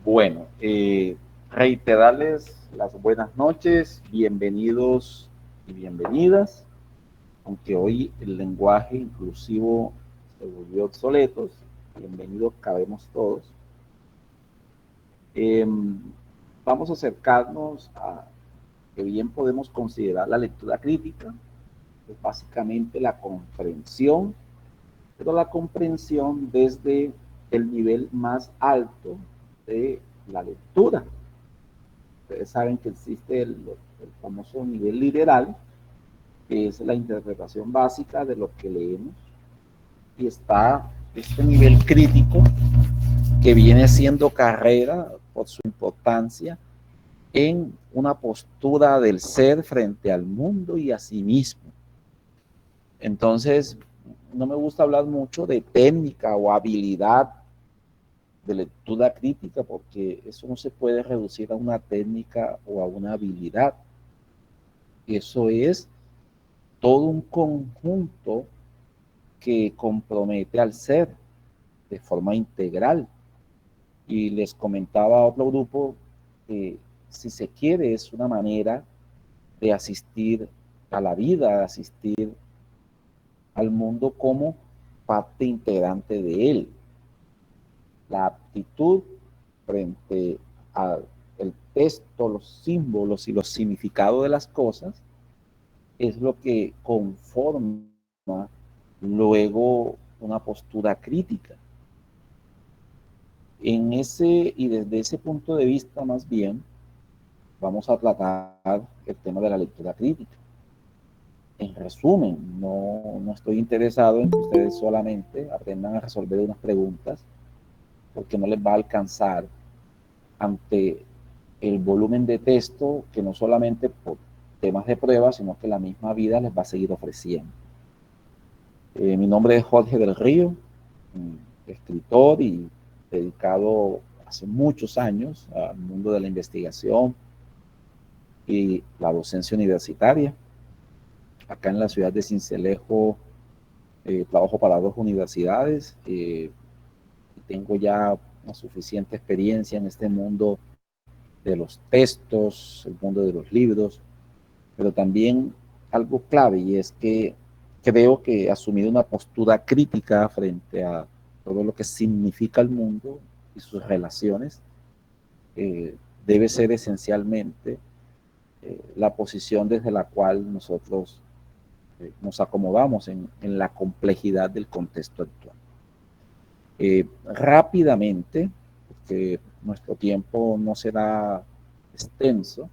Bueno, reiterarles las buenas noches, bienvenidos y bienvenidas, aunque hoy el lenguaje inclusivo se volvió obsoleto, bienvenidos cabemos todos. Eh, Vamos a acercarnos a que bien podemos considerar la lectura crítica, es básicamente la comprensión, pero la comprensión desde el nivel más alto de la lectura. Ustedes saben que existe el famoso nivel literal, que es la interpretación básica de lo que leemos, y está este nivel crítico, que viene siendo carrera por su importancia en una postura del ser frente al mundo y a sí mismo. Entonces, no me gusta hablar mucho de técnica o habilidad de lectura crítica, porque eso no se puede reducir a una técnica o a una habilidad. Eso es todo un conjunto que compromete al ser de forma integral. Y les comentaba a otro grupo que, si se quiere, es una manera de asistir a la vida, de asistir al mundo como parte integrante de él. La aptitud frente al texto, los símbolos y los significados de las cosas es lo que conforma luego una postura crítica. En ese y desde ese punto de vista, más bien, vamos a tratar el tema de la lectura crítica. En resumen, no estoy interesado en que ustedes solamente aprendan a resolver unas preguntas, porque no les va a alcanzar ante el volumen de texto que no solamente por temas de prueba, sino que la misma vida les va a seguir ofreciendo. Mi nombre es Jorge del Río, escritor y dedicado hace muchos años al mundo de la investigación y la docencia universitaria. Acá en la ciudad de Sincelejo trabajo para dos universidades. Tengo ya una suficiente experiencia en este mundo de los textos, el mundo de los libros, pero también algo clave, y es que creo que asumir una postura crítica frente a todo lo que significa el mundo y sus relaciones debe ser esencialmente la posición desde la cual nosotros nos acomodamos en la complejidad del contexto actual. Rápidamente, porque nuestro tiempo no será extenso,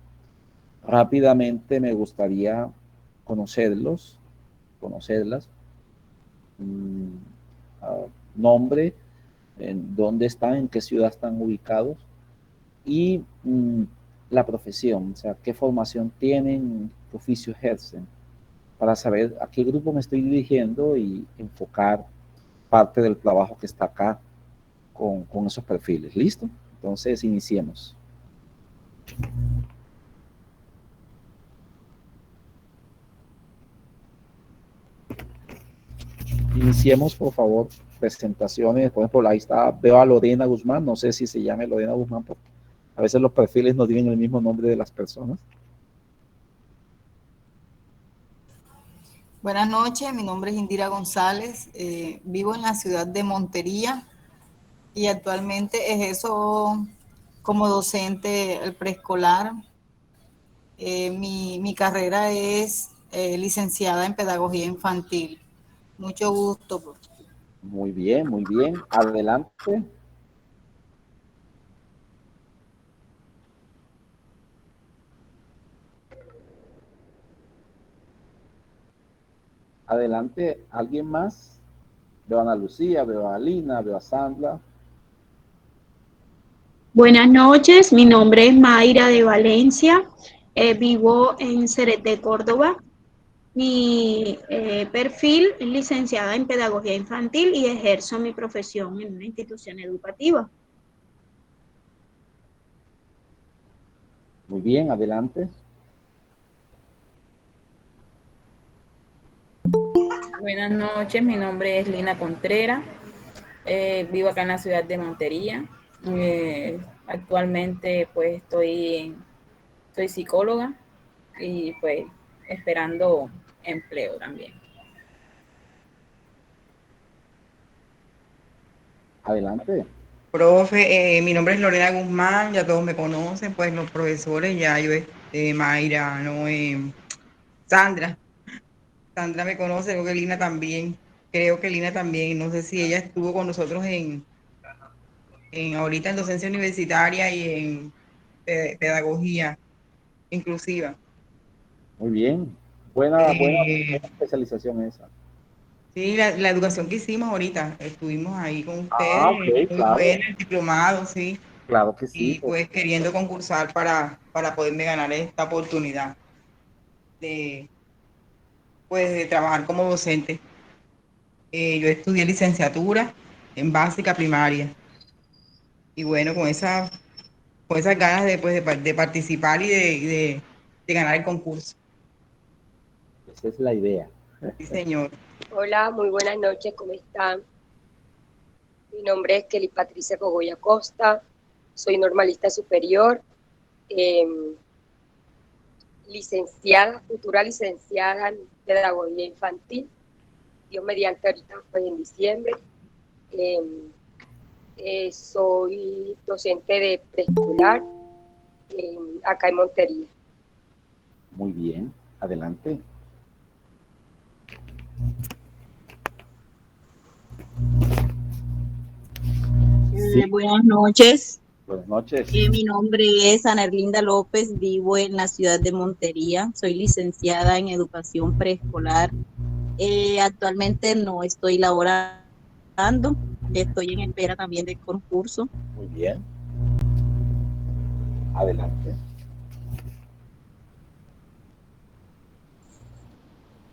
rápidamente me gustaría conocerlos, conocerlas, mmm, nombre, en dónde están, en qué ciudad están ubicados y la profesión, o sea, qué formación tienen, qué oficio ejercen, para saber a qué grupo me estoy dirigiendo y enfocar parte del trabajo que está acá con esos perfiles. ¿Listo? Entonces, iniciemos. Iniciemos, por favor, presentaciones. Por ejemplo, ahí está, veo a Lorena Guzmán, no sé si se llame Lorena Guzmán, porque a veces los perfiles no tienen el mismo nombre de las personas. Buenas noches, mi nombre es Indira González, vivo en la ciudad de Montería y actualmente ejerzo como docente el preescolar. Mi carrera es licenciada en pedagogía infantil. Mucho gusto. Muy bien, muy bien. Adelante. Adelante, ¿alguien más? Veo a Ana Lucía, veo a Lina, veo a Sandra. Buenas noches, mi nombre es Mayra de Valencia, vivo en Cereté, Córdoba. Mi perfil es licenciada en pedagogía infantil y ejerzo mi profesión en una institución educativa. Muy bien, adelante. Buenas noches, mi nombre es Lina Contreras, vivo acá en la ciudad de Montería, Actualmente pues soy psicóloga y pues esperando empleo también. Adelante. Profe, mi nombre es Lorena Guzmán, ya todos me conocen, pues los profesores, ya yo, Mayra, Noé, Sandra. Sandra me conoce, creo que Lina también, no sé si ella estuvo con nosotros ahorita en docencia universitaria y en pedagogía inclusiva. Muy bien. Buena Eh, especialización esa. sí, la educación que hicimos ahorita, estuvimos ahí con Ah, ustedes, ok, muy claro. buena, el diplomado, sí, Claro que sí. y pues queriendo concursar para poderme ganar esta oportunidad de, pues, de trabajar como docente. Yo estudié licenciatura en básica primaria y bueno, con esas ganas de, pues, de participar y de ganar el concurso. Esa es la idea. Sí, señor. Hola, muy buenas noches, ¿cómo están? Mi nombre es Kelly Patricia Cogoya Costa, soy normalista superior, futura licenciada en pedagogía infantil, Dios mediante ahorita pues en diciembre. Soy docente de preescolar acá en Montería. Muy bien. Adelante. Sí. Buenas noches. Buenas noches. Mi nombre es Ana Erlinda López, vivo en la ciudad de Montería, soy licenciada en educación preescolar. Actualmente no estoy laborando, estoy en espera también del concurso. Muy bien. Adelante.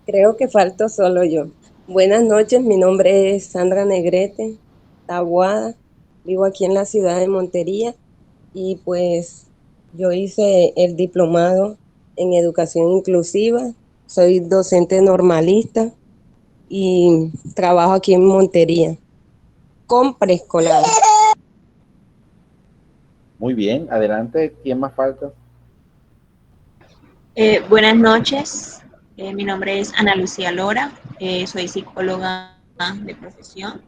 Creo que falto solo yo. Buenas noches, mi nombre es Sandra Negrete, Taboada, vivo aquí en la ciudad de Montería y pues yo hice el diplomado en educación inclusiva, soy docente normalista y trabajo aquí en Montería con preescolar. Muy bien. Adelante. ¿Quién más falta? Buenas noches, mi nombre es Ana Lucía Lora, soy psicóloga de profesión.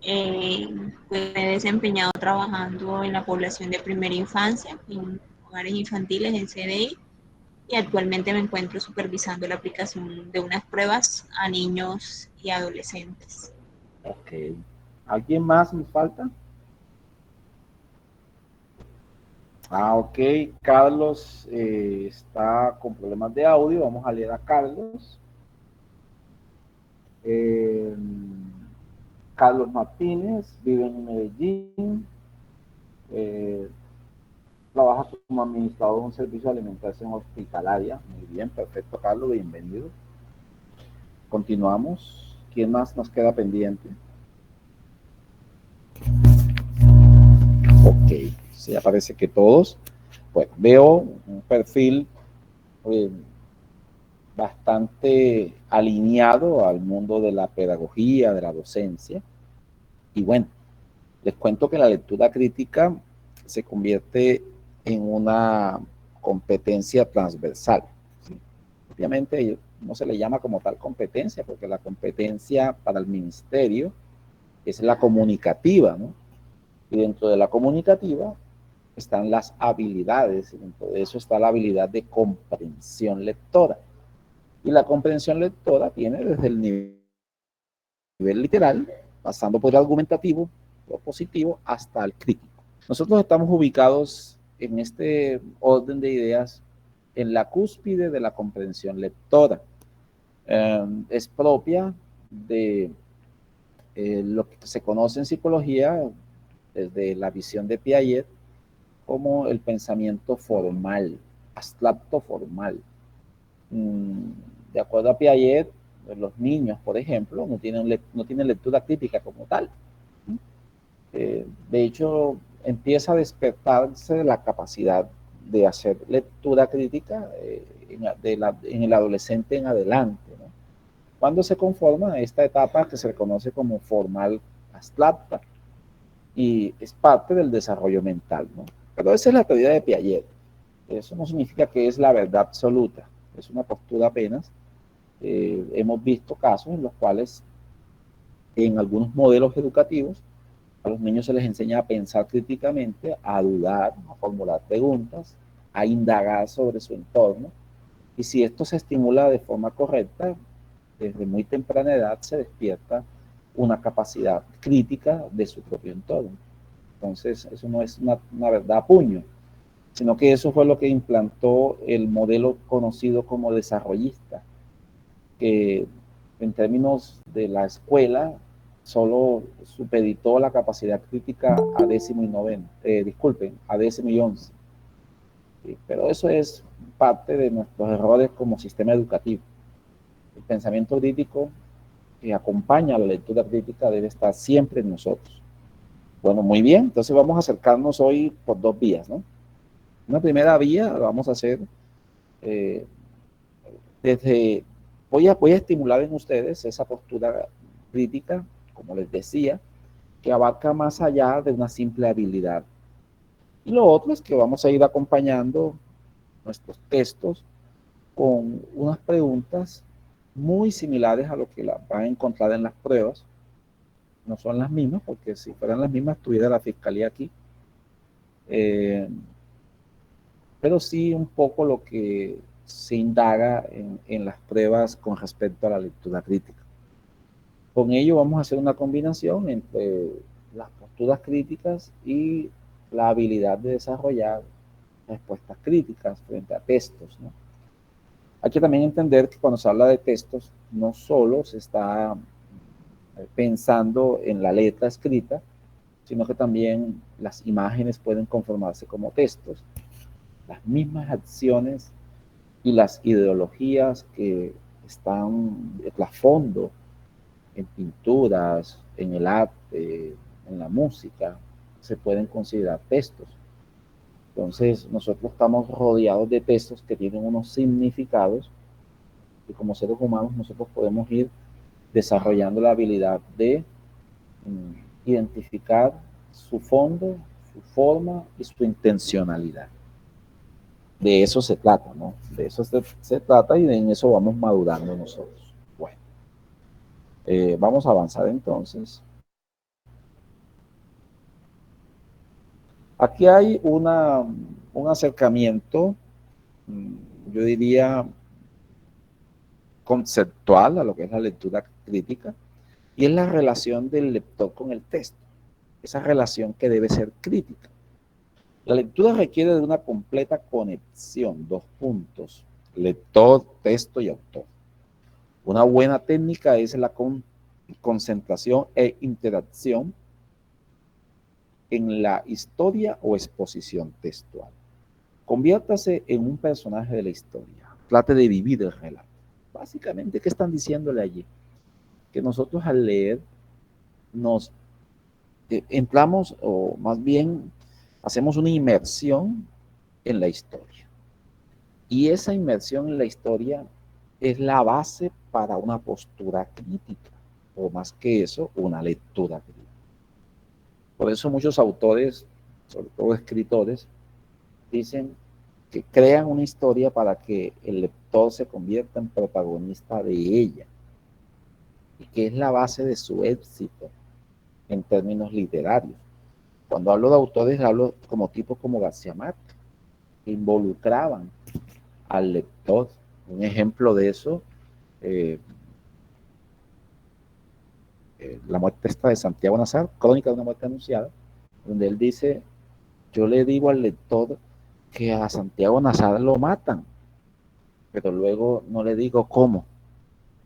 Pues me he desempeñado trabajando en la población de primera infancia, en hogares infantiles, en CDI, y actualmente me encuentro supervisando la aplicación de unas pruebas a niños y adolescentes. Ok. ¿Alguien más nos falta? Ah, ok. Carlos está con problemas de audio. Vamos a leer a Carlos. Carlos Martínez, vive en Medellín. Trabaja como administrador de un servicio de alimentación hospitalaria. Muy bien, perfecto, Carlos, bienvenido. Continuamos. ¿Quién más nos queda pendiente? Ok, sí, ya parece que todos. Bueno, veo un perfil bastante alineado al mundo de la pedagogía, de la docencia. Y bueno, les cuento que la lectura crítica se convierte en una competencia transversal. ¿Sí? Obviamente no se le llama como tal competencia, porque la competencia para el ministerio es la comunicativa, ¿no? Y dentro de la comunicativa están las habilidades, y dentro de eso está la habilidad de comprensión lectora. Y la comprensión lectora tiene desde el nivel literal, pasando por el argumentativo, propositivo, hasta el crítico. Nosotros estamos ubicados en este orden de ideas en la cúspide de la comprensión lectora. Es propia de lo que se conoce en psicología desde la visión de Piaget como el pensamiento formal, abstracto formal. De acuerdo a Piaget, los niños, por ejemplo, no tienen lectura crítica como tal. De hecho, empieza a despertarse la capacidad de hacer lectura crítica en el adolescente en adelante, ¿no? Cuando se conforma esta etapa que se reconoce como formal abstracta y es parte del desarrollo mental, ¿no? Pero esa es la teoría de Piaget. Eso no significa que es la verdad absoluta, es una postura apenas. Hemos visto casos en los cuales en algunos modelos educativos a los niños se les enseña a pensar críticamente, a dudar, a formular preguntas, a indagar sobre su entorno. Y si esto se estimula de forma correcta, desde muy temprana edad se despierta una capacidad crítica de su propio entorno. Entonces, eso no es una verdad a puño, sino que eso fue lo que implantó el modelo conocido como desarrollista, que en términos de la escuela solo supeditó la capacidad crítica a décimo y noveno, a décimo y once. Sí, pero eso es parte de nuestros errores como sistema educativo. El pensamiento crítico que acompaña a la lectura crítica debe estar siempre en nosotros. Bueno, muy bien, entonces vamos a acercarnos hoy por dos vías, ¿no? Una primera vía la vamos a hacer desde, voy a estimular en ustedes esa postura crítica, como les decía, que abarca más allá de una simple habilidad. Y lo otro es que vamos a ir acompañando nuestros textos con unas preguntas muy similares a lo que van a encontrar en las pruebas. No son las mismas, porque si fueran las mismas estuviera la fiscalía aquí. Pero sí un poco lo que se indaga en las pruebas con respecto a la lectura crítica. Con ello vamos a hacer una combinación entre las posturas críticas y la habilidad de desarrollar respuestas críticas frente a textos, ¿no? Hay que también entender que cuando se habla de textos, no solo se está pensando en la letra escrita, sino que también las imágenes pueden conformarse como textos. Las mismas acciones y las ideologías que están de trasfondo en pinturas, en el arte, en la música, se pueden considerar textos. Entonces, nosotros estamos rodeados de textos que tienen unos significados y como seres humanos nosotros podemos ir desarrollando la habilidad de identificar su fondo, su forma y su intencionalidad. De eso se trata, ¿no? De eso se trata y en eso vamos madurando nosotros. Bueno, vamos a avanzar entonces. Aquí hay un acercamiento, yo diría, conceptual a lo que es la lectura crítica, y es la relación del lector con el texto, esa relación que debe ser crítica. La lectura requiere de una completa conexión, dos puntos, lector, texto y autor. Una buena técnica es la concentración e interacción en la historia o exposición textual. Conviértase en un personaje de la historia. Trate de vivir el relato. Básicamente, ¿qué están diciéndole allí? Que nosotros al leer nos entramos, o más bien hacemos una inmersión en la historia. Y esa inmersión en la historia es la base para una postura crítica, o más que eso, una lectura crítica. Por eso muchos autores, sobre todo escritores, dicen que crean una historia para que el lector se convierta en protagonista de ella, y que es la base de su éxito en términos literarios. Cuando hablo de autores, hablo como tipos como García Márquez, que involucraban al lector. Un ejemplo de eso, la muerte esta de Santiago Nazar, Crónica de una muerte anunciada, donde él dice, yo le digo al lector que a Santiago Nazar lo matan, pero luego no le digo cómo.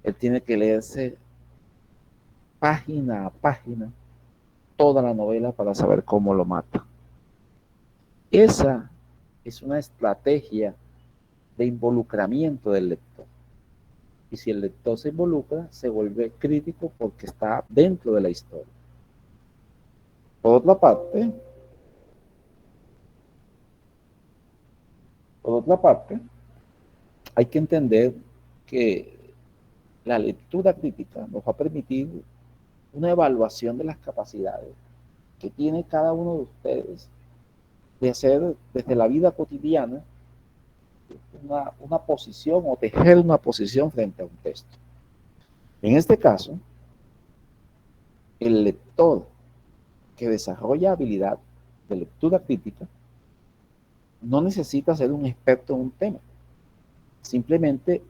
Él tiene que leerse página a página toda la novela para saber cómo lo mata. Esa es una estrategia de involucramiento del lector. Y si el lector se involucra, se vuelve crítico porque está dentro de la historia. Por otra parte, hay que entender que la lectura crítica nos va a permitir una evaluación de las capacidades que tiene cada uno de ustedes de hacer desde la vida cotidiana una posición o tejer una posición frente a un texto. En este caso, el lector que desarrolla habilidad de lectura crítica no necesita ser un experto en un tema. Simplemente,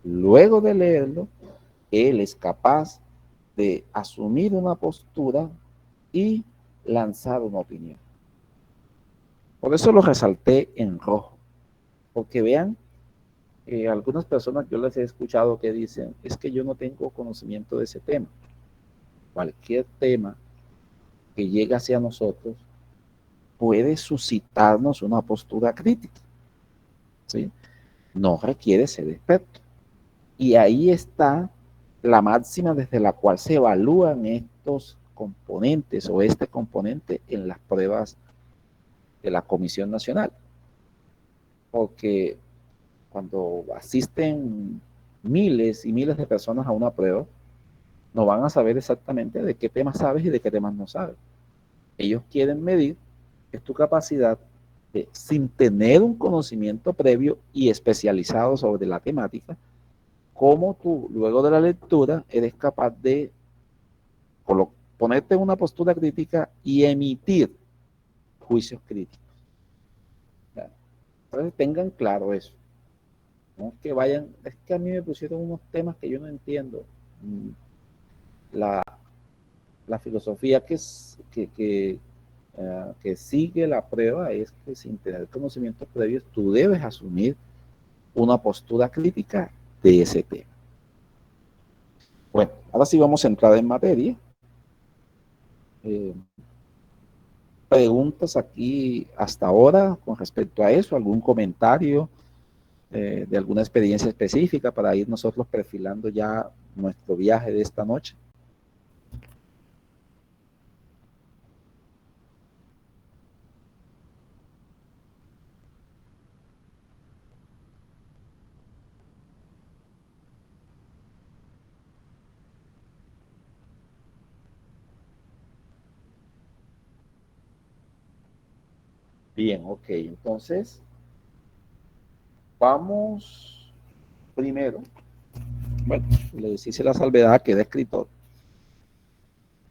luego de leerlo, él es capaz de asumir una postura y lanzar una opinión. Por eso lo resalté en rojo, porque vean, algunas personas yo les he escuchado que dicen, es que yo no tengo conocimiento de ese tema. Cualquier tema que llegue hacia nosotros puede suscitarnos una postura crítica, ¿sí? No requiere ser experto. Y ahí está la máxima desde la cual se evalúan estos componentes o este componente en las pruebas de la Comisión Nacional. Porque cuando asisten miles y miles de personas a una prueba, no van a saber exactamente de qué temas sabes y de qué temas no sabes. Ellos quieren medir es tu capacidad de, sin tener un conocimiento previo y especializado sobre la temática, cómo tú, luego de la lectura, eres capaz de ponerte en una postura crítica y emitir juicios críticos. Entonces tengan claro eso. No es que vayan, es que a mí me pusieron unos temas que yo no entiendo. La filosofía que sigue la prueba es que sin tener conocimientos previos, tú debes asumir una postura crítica de ese tema. Bueno, ahora sí vamos a entrar en materia. Preguntas aquí hasta ahora con respecto a eso, algún comentario de alguna experiencia específica para ir nosotros perfilando ya nuestro viaje de esta noche. Bien, ok, entonces vamos primero, bueno, les hice la salvedad que era escritor,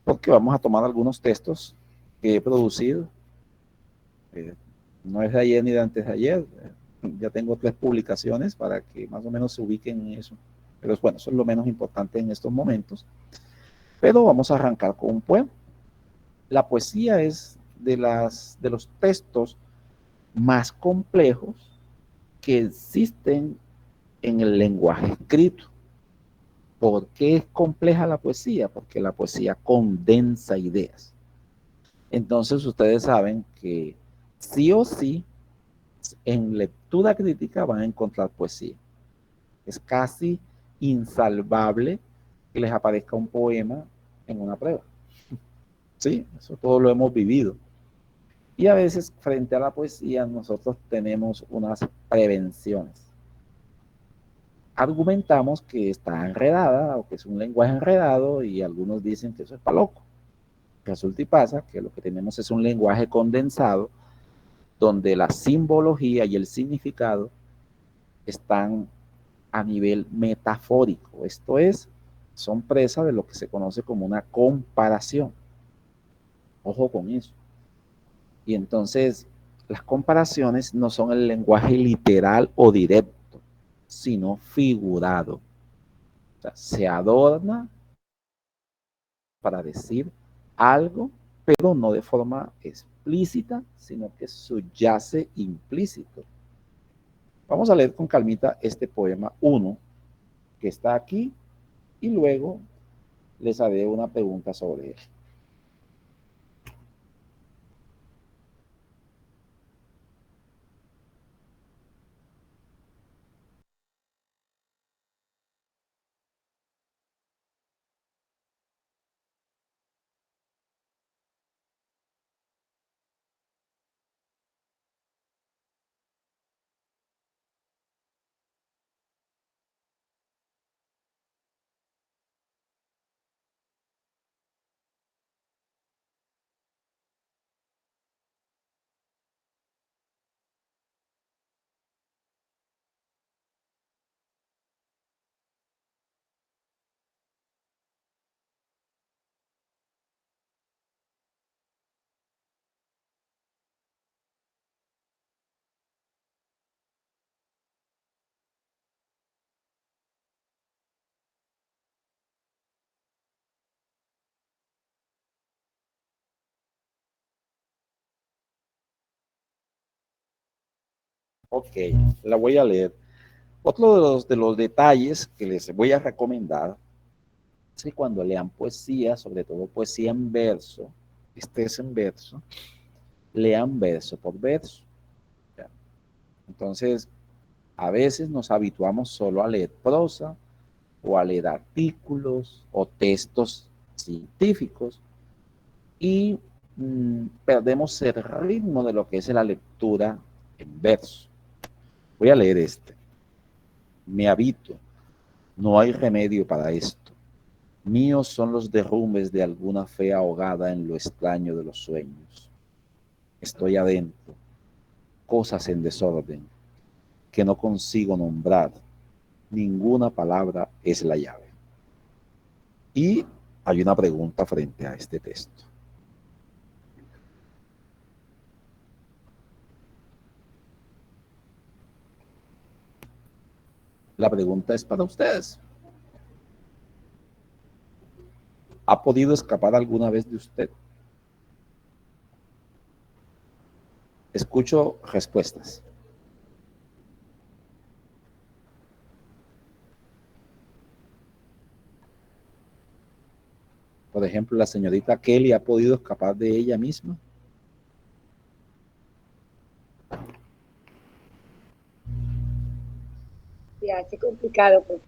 porque vamos a tomar algunos textos que he producido, no es de ayer ni de antes de ayer, ya tengo 3 publicaciones para que más o menos se ubiquen en eso, pero bueno, eso es lo menos importante en estos momentos, pero vamos a arrancar con un poema. La poesía es de los textos más complejos que existen en el lenguaje escrito. ¿Por qué es compleja la poesía? Porque la poesía condensa ideas. Entonces ustedes saben que sí o sí en lectura crítica van a encontrar poesía. Es casi insalvable que les aparezca un poema en una prueba. Sí, eso todo lo hemos vivido. Y a veces frente a la poesía nosotros tenemos unas prevenciones. Argumentamos que está enredada o que es un lenguaje enredado y algunos dicen que eso es para loco. Resulta y pasa que lo que tenemos es un lenguaje condensado donde la simbología y el significado están a nivel metafórico. Esto es, son presa de lo que se conoce como una comparación. Ojo con eso. Y entonces, las comparaciones no son el lenguaje literal o directo, sino figurado. O sea, se adorna para decir algo, pero no de forma explícita, sino que subyace implícito. Vamos a leer con calmita este poema 1, que está aquí, y luego les haré una pregunta sobre él. Ok, la voy a leer. Otro de los detalles que les voy a recomendar es que cuando lean poesía, sobre todo poesía en verso, estés en verso, lean verso por verso. ¿Ya? Entonces, a veces nos habituamos solo a leer prosa o a leer artículos o textos científicos y perdemos el ritmo de lo que es la lectura en verso. Voy a leer este. Me habito, no hay remedio para esto. Míos son los derrumbes de alguna fe ahogada en lo extraño de los sueños. Estoy adentro, cosas en desorden, que no consigo nombrar. Ninguna palabra es la llave. Y hay una pregunta frente a este texto. La pregunta es para ustedes. ¿Ha podido escapar alguna vez de usted? Escucho respuestas. Por ejemplo, la señorita Kelly ha podido escapar de ella misma. Se hace complicado. Pues.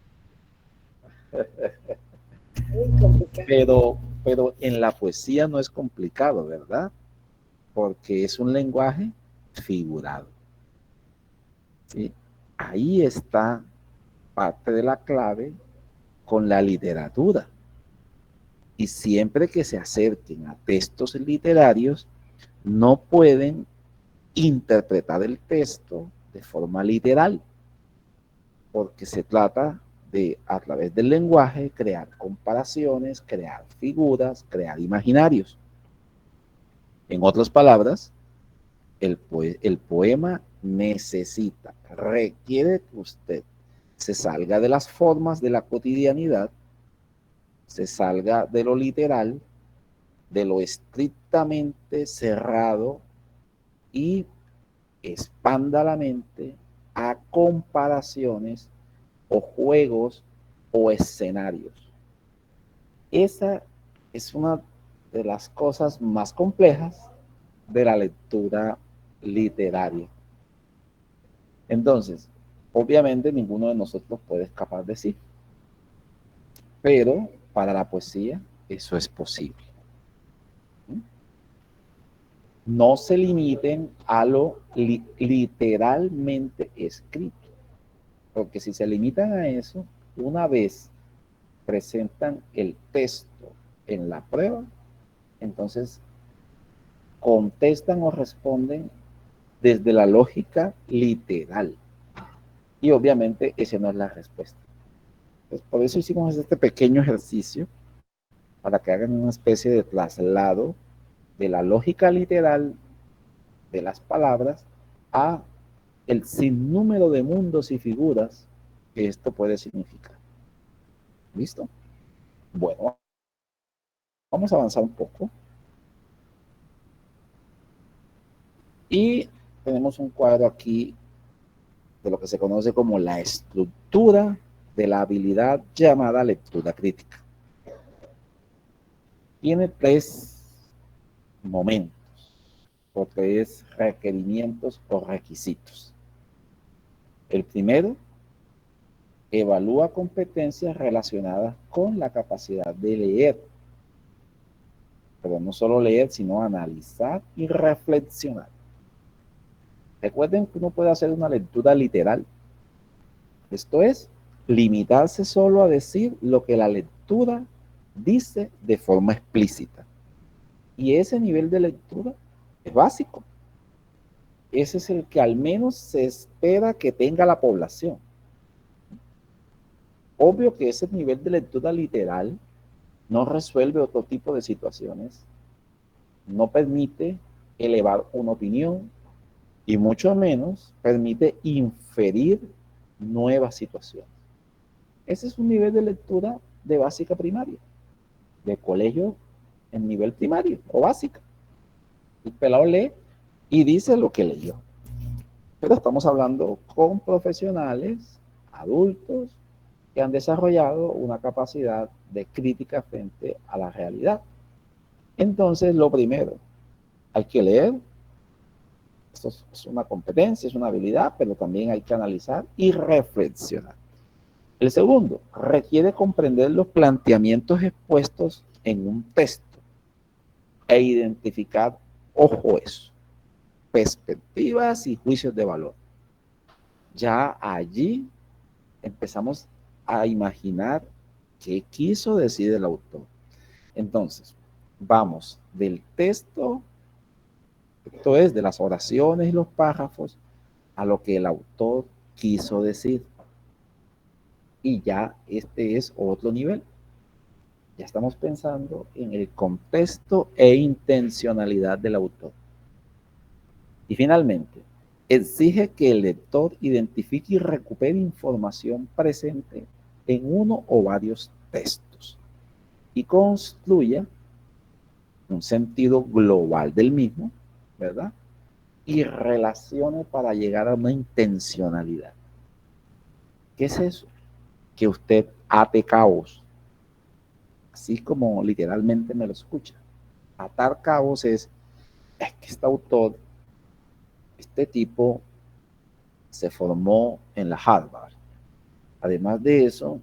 Muy complicado. Pero en la poesía no es complicado, ¿verdad? Porque es un lenguaje figurado. ¿Sí? Ahí está parte de la clave con la literatura. Y siempre que se acerquen a textos literarios, no pueden interpretar el texto de forma literal, porque se trata de, a través del lenguaje, crear comparaciones, crear figuras, crear imaginarios. En otras palabras, el poema necesita, requiere que usted se salga de las formas de la cotidianidad, se salga de lo literal, de lo estrictamente cerrado y expanda la mente a comparaciones o juegos o escenarios. Esa es una de las cosas más complejas de la lectura literaria. Entonces, obviamente ninguno de nosotros puede escapar de sí, pero para la poesía eso es posible. No se limiten a lo literalmente escrito, porque si se limitan a eso, una vez presentan el texto en la prueba, entonces contestan o responden desde la lógica literal. Y obviamente esa no es la respuesta. Pues por eso hicimos este pequeño ejercicio, para que hagan una especie de traslado de la lógica literal de las palabras a el sinnúmero de mundos y figuras que esto puede significar. ¿Listo? Bueno, vamos a avanzar un poco. Y tenemos un cuadro aquí de lo que se conoce como la estructura de la habilidad llamada lectura crítica. Tiene 3 momentos o 3 requerimientos o requisitos. El primero, evalúa competencias relacionadas con la capacidad de leer, pero no solo leer, sino analizar y reflexionar. Recuerden que uno puede hacer una lectura literal. Esto es, limitarse solo a decir lo que la lectura dice de forma explícita. Y ese nivel de lectura es básico. Ese es el que al menos se espera que tenga la población. Obvio que ese nivel de lectura literal no resuelve otro tipo de situaciones, no permite elevar una opinión y mucho menos permite inferir nuevas situaciones. Ese es un nivel de lectura de básica primaria, de colegio en nivel primario o básica. El pelado lee y dice lo que leyó. Pero estamos hablando con profesionales, adultos, que han desarrollado una capacidad de crítica frente a la realidad. Entonces, lo primero, hay que leer. Esto es una competencia, es una habilidad, pero también hay que analizar y reflexionar. El segundo, requiere comprender los planteamientos expuestos en un texto e identificar, ojo eso, perspectivas y juicios de valor. Ya allí empezamos a imaginar qué quiso decir el autor. Entonces, vamos del texto, esto es, de las oraciones y los párrafos, a lo que el autor quiso decir. Y ya este es otro nivel. Ya estamos pensando en el contexto e intencionalidad del autor. Y finalmente, exige que el lector identifique y recupere información presente en uno o varios textos y construya un sentido global del mismo, ¿verdad? Y relacione para llegar a una intencionalidad. ¿Qué es eso? Que usted ate cabos, así como literalmente me lo escucha. Atar cabos es que este autor, este tipo, se formó en la Harvard. Además de eso,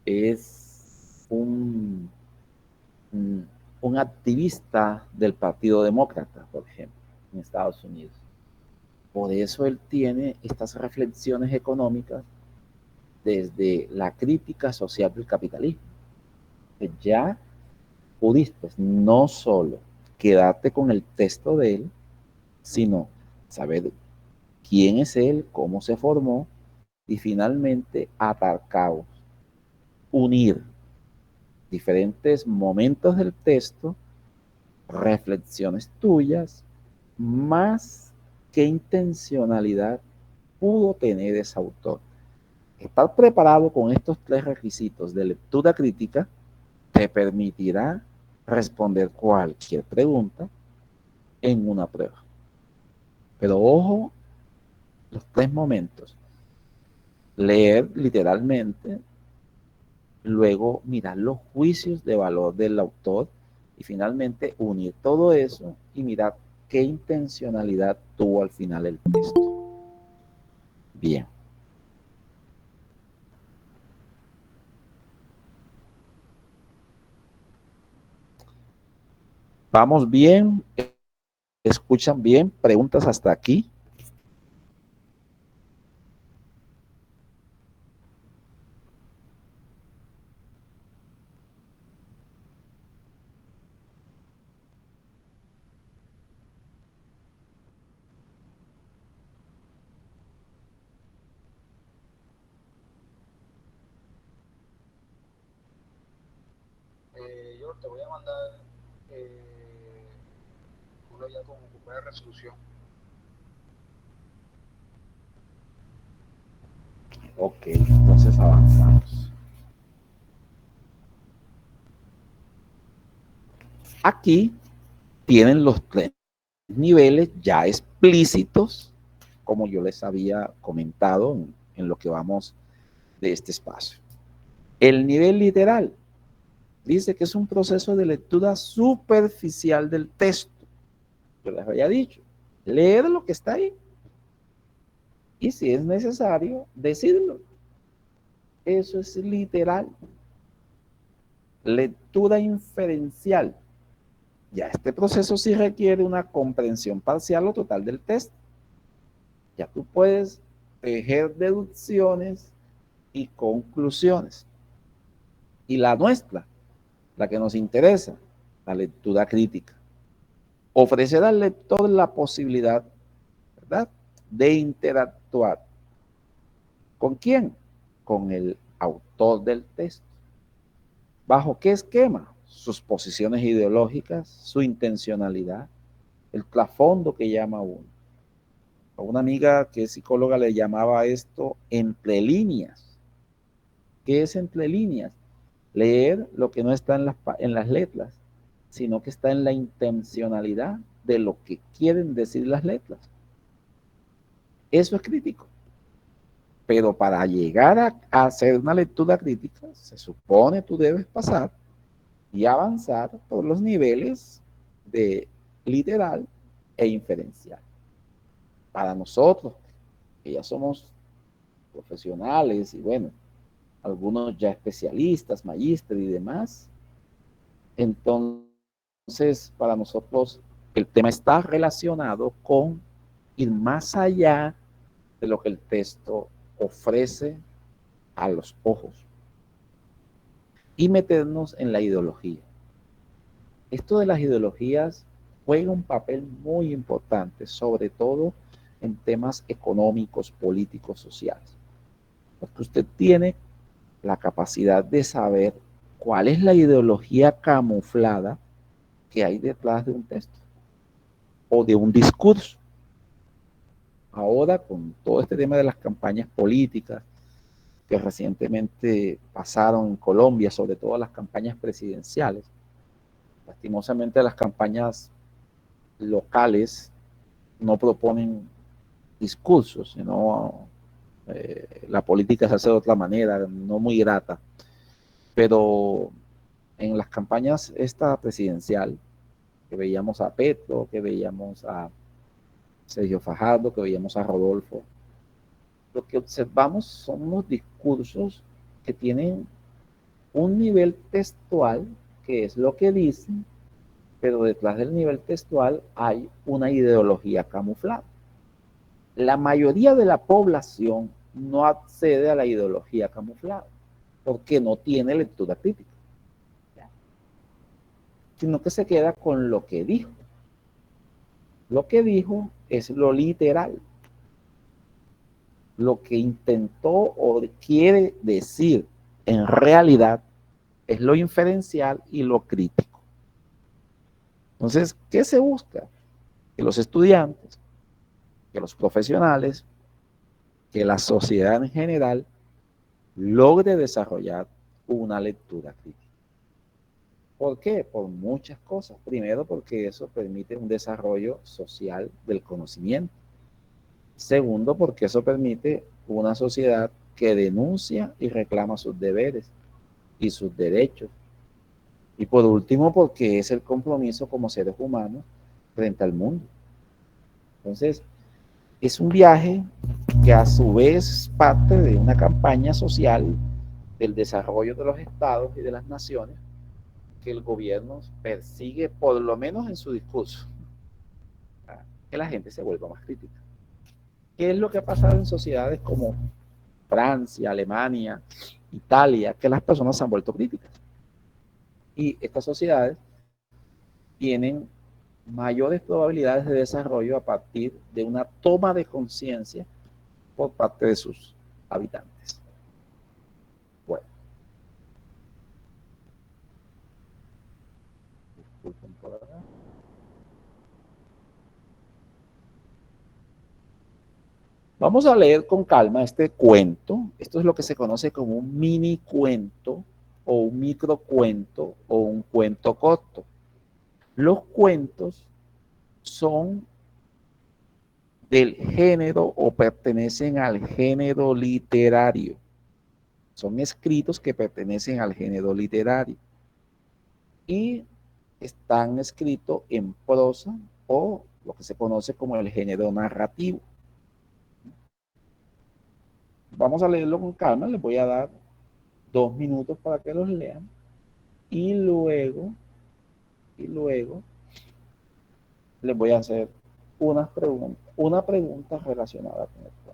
es un activista del Partido Demócrata, por ejemplo, en Estados Unidos. Por eso él tiene estas reflexiones económicas desde la crítica social del capitalismo. Ya pudiste no solo quedarte con el texto de él, sino saber quién es él, cómo se formó y finalmente atar cabos, unir diferentes momentos del texto, reflexiones tuyas, más qué intencionalidad pudo tener ese autor. Estar preparado con estos tres requisitos de lectura crítica te permitirá responder cualquier pregunta en una prueba. Pero ojo, los tres momentos. Leer literalmente, luego mirar los juicios de valor del autor y finalmente unir todo eso y mirar qué intencionalidad tuvo al final el texto. Bien. ¿Vamos bien? ¿Escuchan bien? ¿Preguntas hasta aquí? Yo te voy a mandar uno ya con ocupada de resolución. Ok, entonces avanzamos. Aquí tienen los tres niveles ya explícitos, como yo les había comentado en lo que vamos de este espacio. El nivel literal dice que es un proceso de lectura superficial del texto. Yo les había dicho, leer lo que está ahí y si es necesario, decirlo. Eso es literal. Lectura inferencial. Ya este proceso sí requiere una comprensión parcial o total del texto. Ya tú puedes tejer deducciones y conclusiones. Y la nuestra, la que nos interesa, la lectura crítica, ofrecer al lector la posibilidad, ¿verdad?, de interactuar. ¿Con quién? Con el autor del texto. ¿Bajo qué esquema? Sus posiciones ideológicas, su intencionalidad, el trasfondo que llama uno. A una amiga que es psicóloga le llamaba esto entre líneas. ¿Qué es entre líneas? Leer lo que no está en las letras, sino que está en la intencionalidad de lo que quieren decir las letras. Eso es crítico. Pero para llegar a hacer una lectura crítica, se supone tú debes pasar y avanzar por los niveles de literal e inferencial. Para nosotros, que ya somos profesionales y bueno, algunos ya especialistas, magíster y demás, entonces para nosotros el tema está relacionado con ir más allá de lo que el texto ofrece a los ojos y meternos en la ideología. Esto de las ideologías juega un papel muy importante, sobre todo en temas económicos, políticos, sociales, porque usted tiene la capacidad de saber cuál es la ideología camuflada que hay detrás de un texto o de un discurso. Ahora, con todo este tema de las campañas políticas que recientemente pasaron en Colombia, sobre todo las campañas presidenciales, lastimosamente las campañas locales no proponen discursos, sino la política se hace de otra manera, no muy grata. Pero en las campañas esta presidencial, que veíamos a Petro, que veíamos a Sergio Fajardo, que veíamos a Rodolfo, lo que observamos son unos discursos que tienen un nivel textual, que es lo que dicen, pero detrás del nivel textual hay una ideología camuflada. La mayoría de la población no accede a la ideología camuflada porque no tiene lectura crítica, sino que se queda con lo que dijo. Lo que dijo es lo literal, lo que intentó o quiere decir en realidad es lo inferencial y lo crítico. Entonces, ¿qué se busca? Que los estudiantes, que los profesionales, que la sociedad en general logre desarrollar una lectura crítica. ¿Por qué? Por muchas cosas. Primero, porque eso permite un desarrollo social del conocimiento. Segundo, porque eso permite una sociedad que denuncia y reclama sus deberes y sus derechos. Y por último, porque es el compromiso como seres humanos frente al mundo. Entonces, es un viaje que a su vez es parte de una campaña social del desarrollo de los estados y de las naciones que el gobierno persigue, por lo menos en su discurso, que la gente se vuelva más crítica. ¿Qué es lo que ha pasado en sociedades como Francia, Alemania, Italia? Que las personas se han vuelto críticas. Y estas sociedades tienen mayores probabilidades de desarrollo a partir de una toma de conciencia por parte de sus habitantes. Bueno. Disculpen por acá. Vamos a leer con calma este cuento. Esto es lo que se conoce como un mini cuento o un microcuento o un cuento corto. Los cuentos son del género o pertenecen al género literario. Son escritos que pertenecen al género literario y están escritos en prosa o lo que se conoce como el género narrativo. Vamos a leerlo con calma, les voy a dar 2 minutos para que los lean y luego les voy a hacer una pregunta relacionada con esto.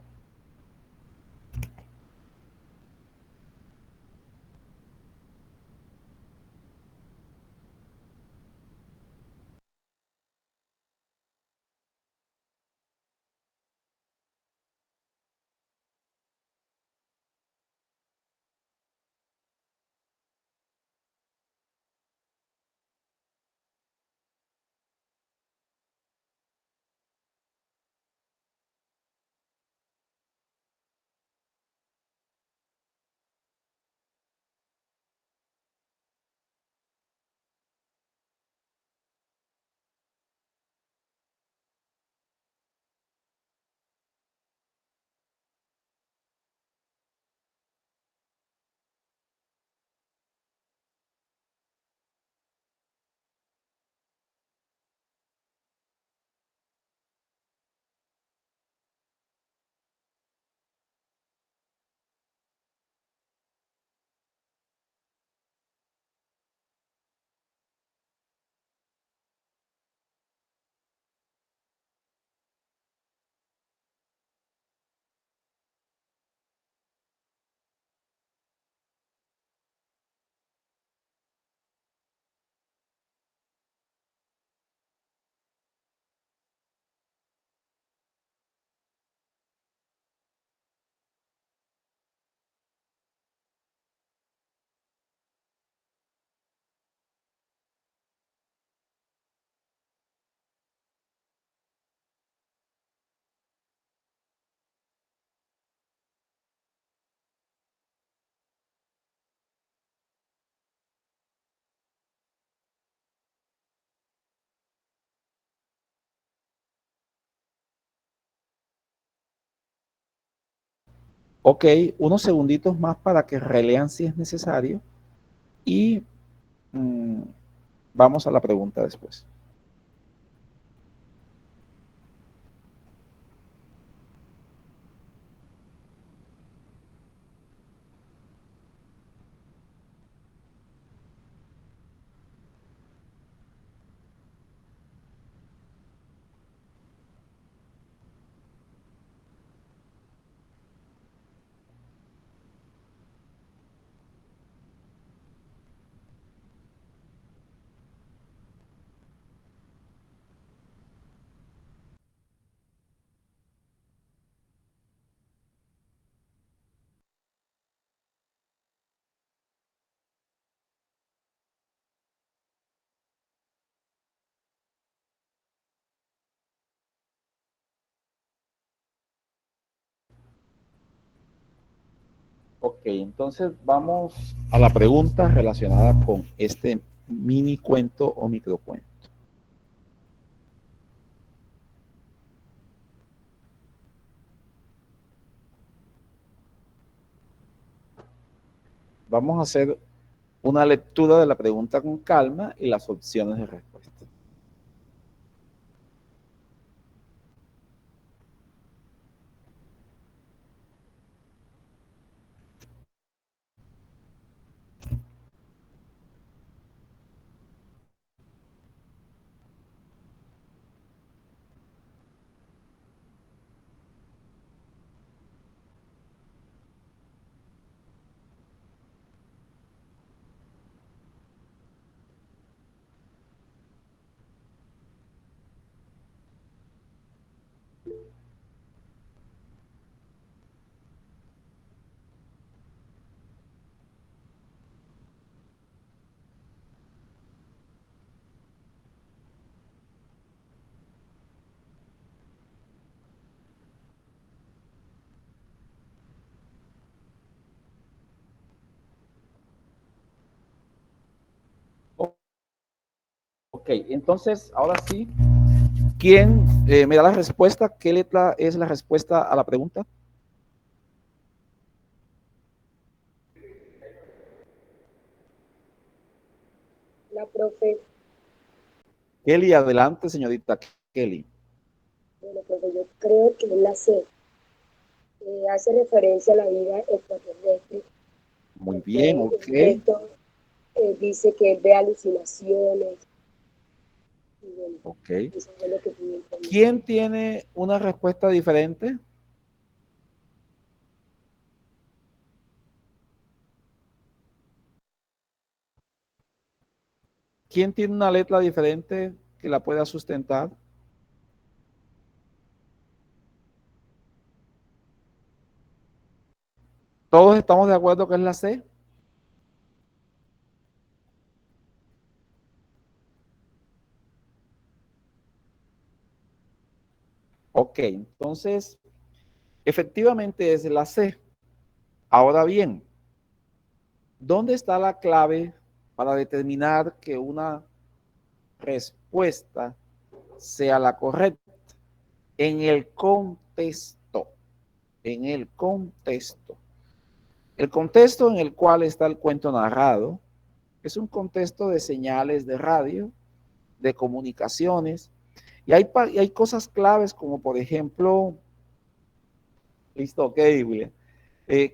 Ok, unos segunditos más para que relean si es necesario y vamos a la pregunta después. Ok, entonces vamos a la pregunta relacionada con este mini cuento o microcuento. Vamos a hacer una lectura de la pregunta con calma y las opciones de respuesta. Ok, entonces ahora sí, ¿quién me da la respuesta? ¿Qué letra es la respuesta a la pregunta? La profe, Kelly, adelante, señorita Kelly. bueno, profe, yo creo que es la C. Hace referencia a la vida extraterrestre. Muy Porque bien, el ok. texto dice que ve alucinaciones. Y bueno, Ok. eso es lo que pude entender. ¿Quién tiene una respuesta diferente? ¿Quién tiene una letra diferente que la pueda sustentar? ¿Todos estamos de acuerdo que es la C? Ok, entonces, efectivamente es la C. Ahora bien, ¿dónde está la clave para determinar que una respuesta sea la correcta? En el contexto. En el contexto. El contexto en el cual está el cuento narrado es un contexto de señales de radio, de comunicaciones, y hay cosas claves como por ejemplo, listo, ok, William,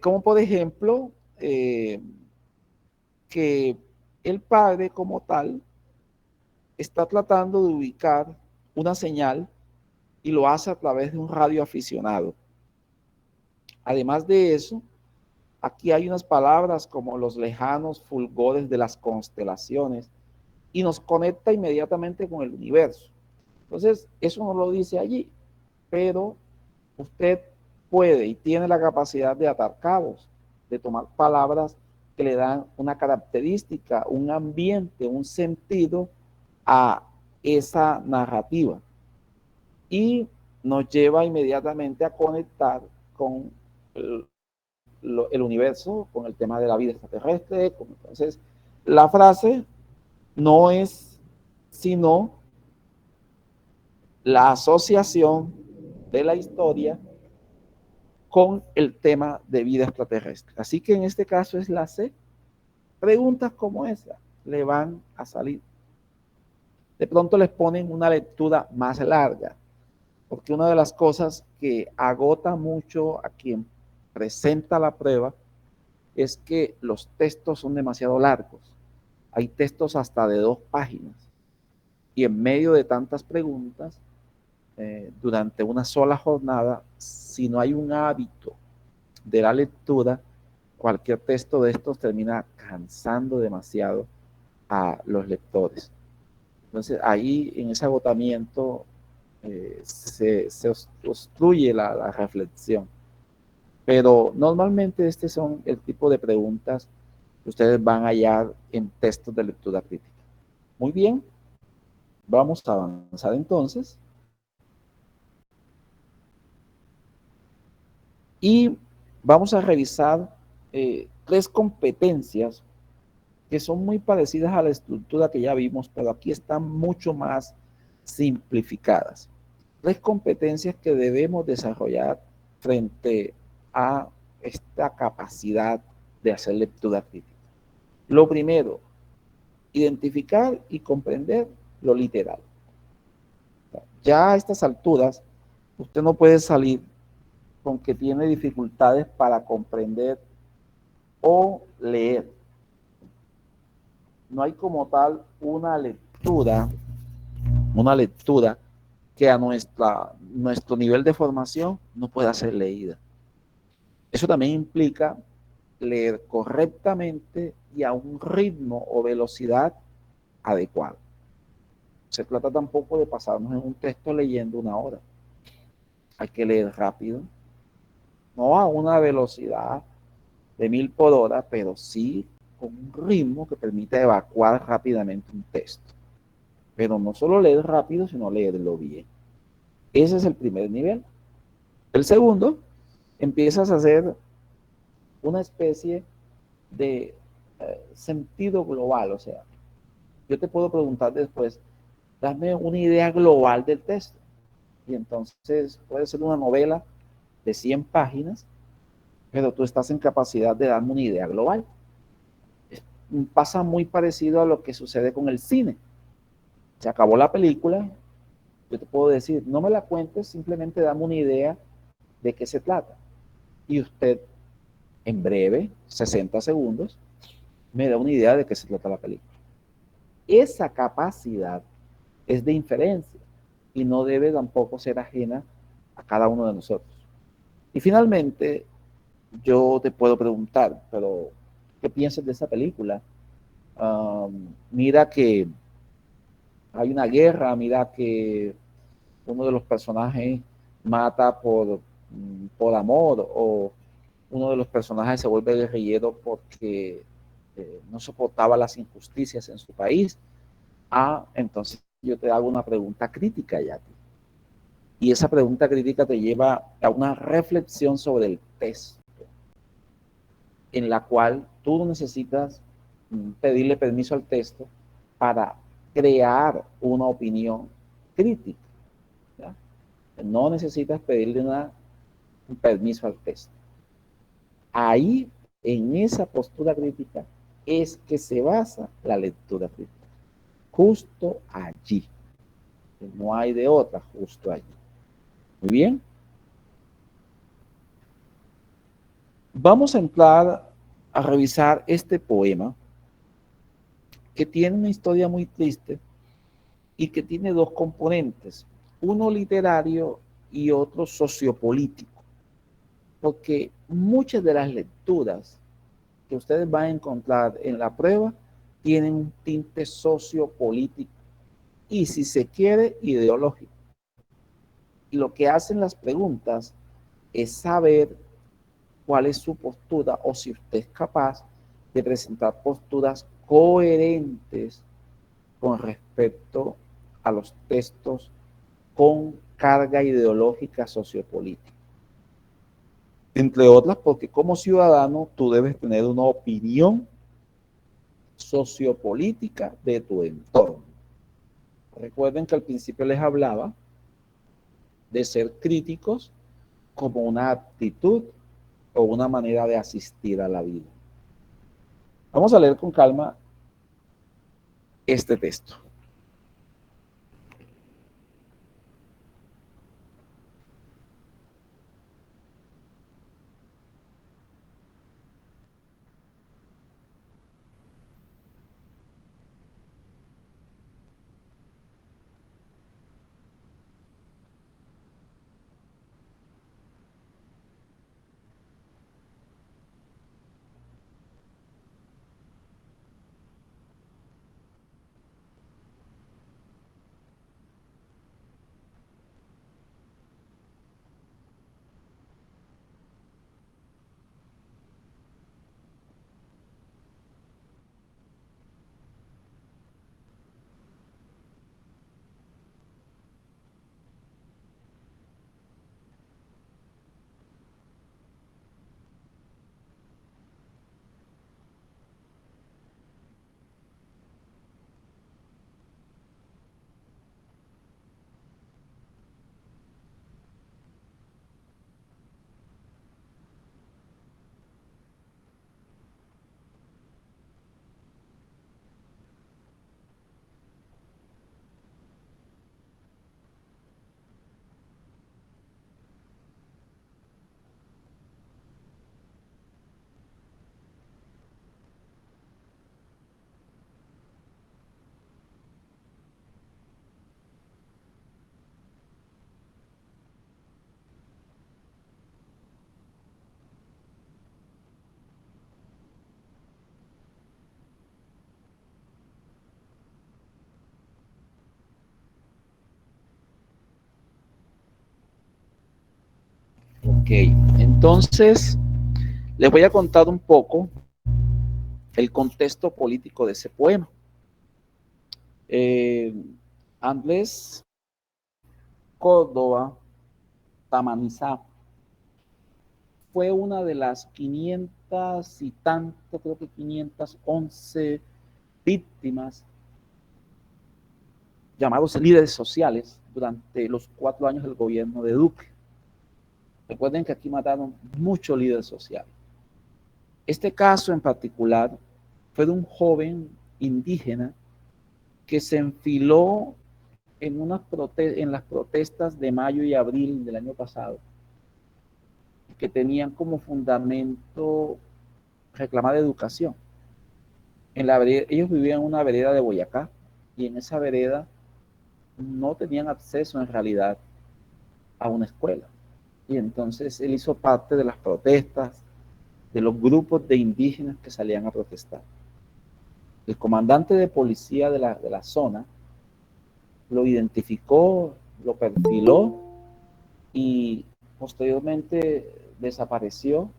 como por ejemplo, que el padre como tal está tratando de ubicar una señal y lo hace a través de un radio aficionado. Además de eso, aquí hay unas palabras como los lejanos fulgores de las constelaciones y nos conecta inmediatamente con el universo. Entonces, eso no lo dice allí, pero usted puede y tiene la capacidad de atar cabos, de tomar palabras que le dan una característica, un ambiente, un sentido a esa narrativa. Y nos lleva inmediatamente a conectar con el universo, con el tema de la vida extraterrestre. Entonces, la frase no es sino la asociación de la historia con el tema de vida extraterrestre. Así que en este caso es la C. Preguntas como esa le van a salir. De pronto les ponen una lectura más larga, porque una de las cosas que agota mucho a quien presenta la prueba es que los textos son demasiado largos. Hay textos hasta de 2 páginas. Y en medio de tantas preguntas, durante una sola jornada, si no hay un hábito de la lectura, cualquier texto de estos termina cansando demasiado a los lectores. Entonces, ahí en ese agotamiento se obstruye la reflexión. Pero normalmente este son el tipo de preguntas que ustedes van a hallar en textos de lectura crítica. Muy bien, vamos a avanzar entonces. Y vamos a revisar 3 competencias que son muy parecidas a la estructura que ya vimos, pero aquí están mucho más simplificadas. 3 competencias que debemos desarrollar frente a esta capacidad de hacer lectura crítica. Lo primero, identificar y comprender lo literal. Ya a estas alturas, usted no puede salir con que tiene dificultades para comprender o leer. No hay como tal una lectura que a nuestro nivel de formación no pueda ser leída. Eso también implica leer correctamente y a un ritmo o velocidad adecuado. Se trata tampoco de pasarnos en un texto leyendo 1 hora. Hay que leer rápido, no a una velocidad de 1000 por hora, pero sí con un ritmo que permita evacuar rápidamente un texto. Pero no solo leer rápido, sino leerlo bien. Ese es el primer nivel. El segundo, empiezas a hacer una especie de sentido global. O sea, yo te puedo preguntar después, dame una idea global del texto. Y entonces puede ser una novela de 100 páginas, pero tú estás en capacidad de darme una idea global. Pasa muy parecido a lo que sucede con el cine. Se acabó la película, yo te puedo decir, no me la cuentes, simplemente dame una idea de qué se trata. Y usted, en breve, 60 segundos, me da una idea de qué se trata la película. Esa capacidad es de inferencia y no debe tampoco ser ajena a cada uno de nosotros. Y finalmente, yo te puedo preguntar, pero ¿qué piensas de esa película? Mira que hay una guerra, mira que uno de los personajes mata por amor, o uno de los personajes se vuelve guerrillero porque no soportaba las injusticias en su país. Entonces yo te hago una pregunta crítica ya. Y esa pregunta crítica te lleva a una reflexión sobre el texto, en la cual tú necesitas pedirle permiso al texto para crear una opinión crítica. ¿Ya? No necesitas pedirle un permiso al texto. Ahí, en esa postura crítica, es que se basa la lectura crítica. Justo allí. No hay de otra, justo allí. Muy bien. Vamos a entrar a revisar este poema que tiene una historia muy triste y que tiene 2 componentes, uno literario y otro sociopolítico, porque muchas de las lecturas que ustedes van a encontrar en la prueba tienen un tinte sociopolítico y, si se quiere, ideológico. Y lo que hacen las preguntas es saber cuál es su postura o si usted es capaz de presentar posturas coherentes con respecto a los textos con carga ideológica sociopolítica. Entre otras, porque como ciudadano tú debes tener una opinión sociopolítica de tu entorno. Recuerden que al principio les hablaba de ser críticos como una actitud o una manera de asistir a la vida. Vamos a leer con calma este texto. Ok, entonces les voy a contar un poco el contexto político de ese poema. Andrés Córdoba Tamanizá fue una de las 500 y tanto, creo que 511 víctimas llamados líderes sociales durante los 4 años del gobierno de Duque. Recuerden que aquí mataron muchos líderes sociales. Este caso en particular fue de un joven indígena que se enfiló en las protestas de mayo y abril del año pasado, que tenían como fundamento reclamar educación. Ellos vivían en una vereda de Boyacá y en esa vereda no tenían acceso en realidad a una escuela. Y entonces él hizo parte de las protestas de los grupos de indígenas que salían a protestar. El comandante de policía de la zona lo identificó, lo perfiló y posteriormente desapareció.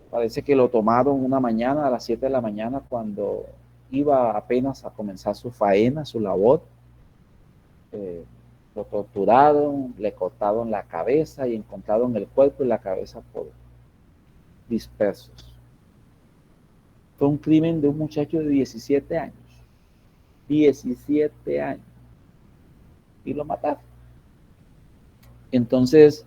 Parece que lo tomaron una mañana a las 7 de la mañana cuando iba apenas a comenzar su faena, su labor. Lo torturaron, le cortaron la cabeza y encontraron el cuerpo y la cabeza por dispersos. Fue un crimen de un muchacho de 17 años. 17 años. Y lo mataron. Entonces,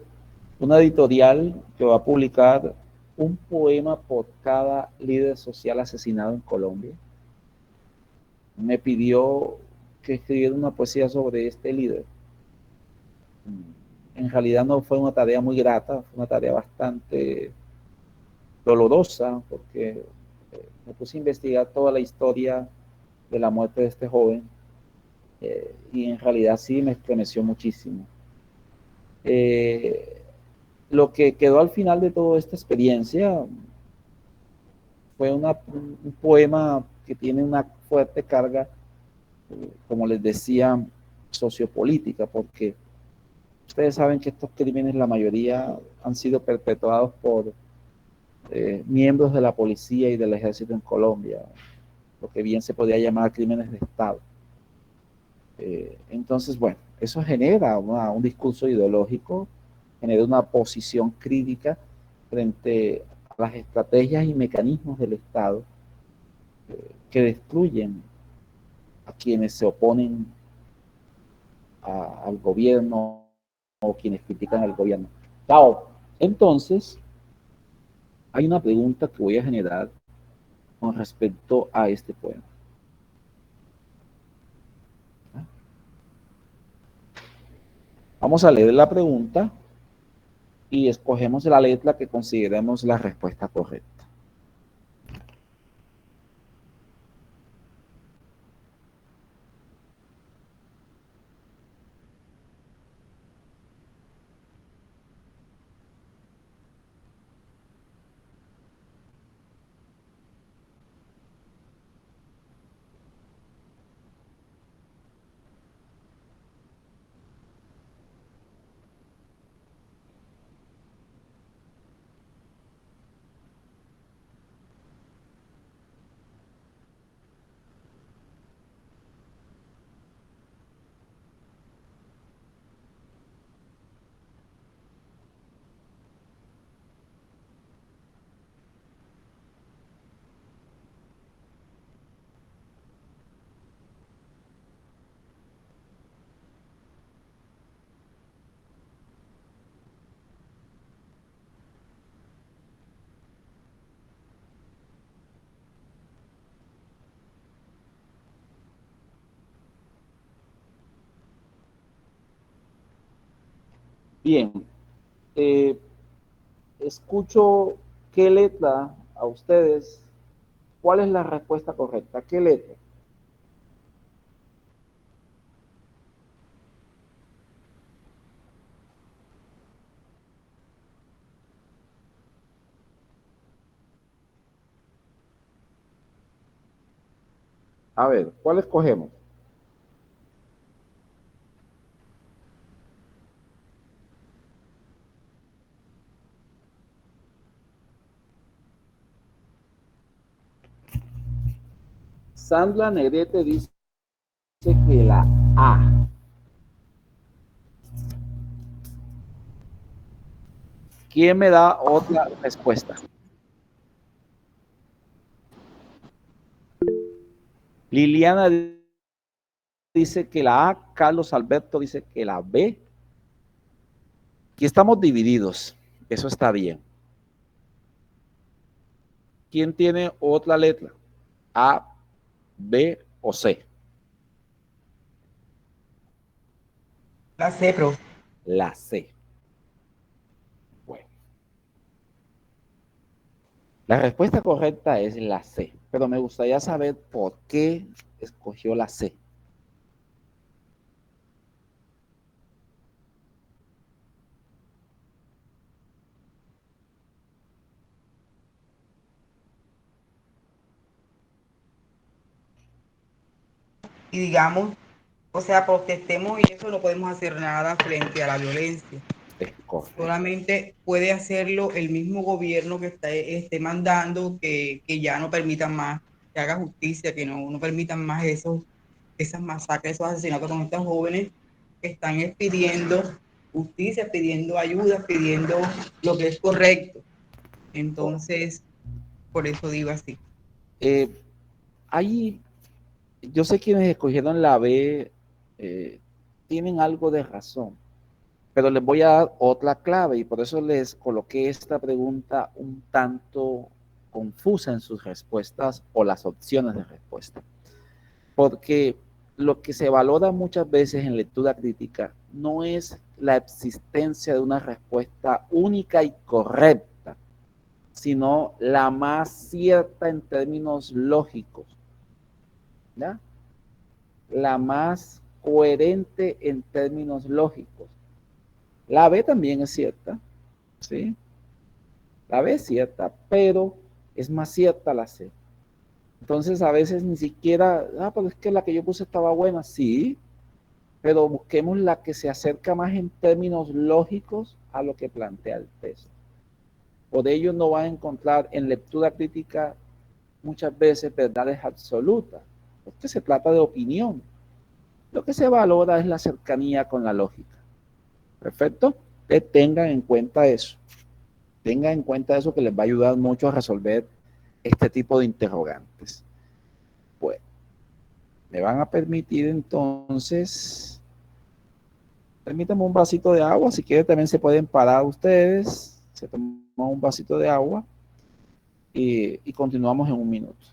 una editorial que va a publicar un poema por cada líder social asesinado en Colombia me pidió que escribiera una poesía sobre este líder. En realidad no fue una tarea muy grata, fue una tarea bastante dolorosa, porque me puse a investigar toda la historia de la muerte de este joven, y en realidad sí me estremeció muchísimo. Lo que quedó al final de toda esta experiencia fue un poema que tiene una fuerte carga, como les decía, sociopolítica, porque ustedes saben que estos crímenes, la mayoría han sido perpetrados por miembros de la policía y del ejército en Colombia, lo que bien se podría llamar crímenes de Estado. Entonces, bueno, eso genera un discurso ideológico, genera una posición crítica frente a las estrategias y mecanismos del Estado que destruyen a quienes se oponen al gobierno o quienes critican al gobierno. Chao. Entonces, hay una pregunta que voy a generar con respecto a este poema. Vamos a leer la pregunta y escogemos la letra que consideremos la respuesta correcta. Bien, escucho qué letra a ustedes. ¿Cuál es la respuesta correcta? ¿Qué letra? A ver, ¿cuál escogemos? Sandra Negrete dice que la A. ¿Quién me da otra respuesta? Liliana dice que la A, Carlos Alberto dice que la B. Aquí estamos divididos, eso está bien. ¿Quién tiene otra letra? A, B o C. La C, profe. La C. Bueno. La respuesta correcta es la C, pero me gustaría saber por qué escogió la C. Y digamos, o sea, protestemos y eso no podemos hacer nada frente a la violencia. Es correcto. Solamente puede hacerlo el mismo gobierno que esté mandando que ya no permitan más, que haga justicia, que no permitan más esas masacres, esos asesinatos con estos jóvenes que están pidiendo justicia, pidiendo ayuda, pidiendo lo que es correcto. Entonces, por eso digo así. Ahí, yo sé quienes escogieron la B tienen algo de razón, pero les voy a dar otra clave y por eso les coloqué esta pregunta un tanto confusa en sus respuestas o las opciones de respuesta. Porque lo que se valora muchas veces en lectura crítica no es la existencia de una respuesta única y correcta, sino la más cierta en términos lógicos, ¿ya? La más coherente en términos lógicos. La B también es cierta, ¿sí? La B es cierta, pero es más cierta la C. Entonces a veces ni siquiera, pero es que la que yo puse estaba buena, sí, pero busquemos la que se acerca más en términos lógicos a lo que plantea el texto. Por ello no van a encontrar en lectura crítica muchas veces verdades absolutas, porque se trata de opinión. Lo que se valora es la cercanía con la lógica. ¿Perfecto? Que tengan en cuenta eso. Tengan en cuenta eso que les va a ayudar mucho a resolver este tipo de interrogantes. Bueno, me van a permitir entonces Permítanme un vasito de agua. Si quieren, también se pueden parar ustedes. Se toman un vasito de agua y continuamos en un minuto.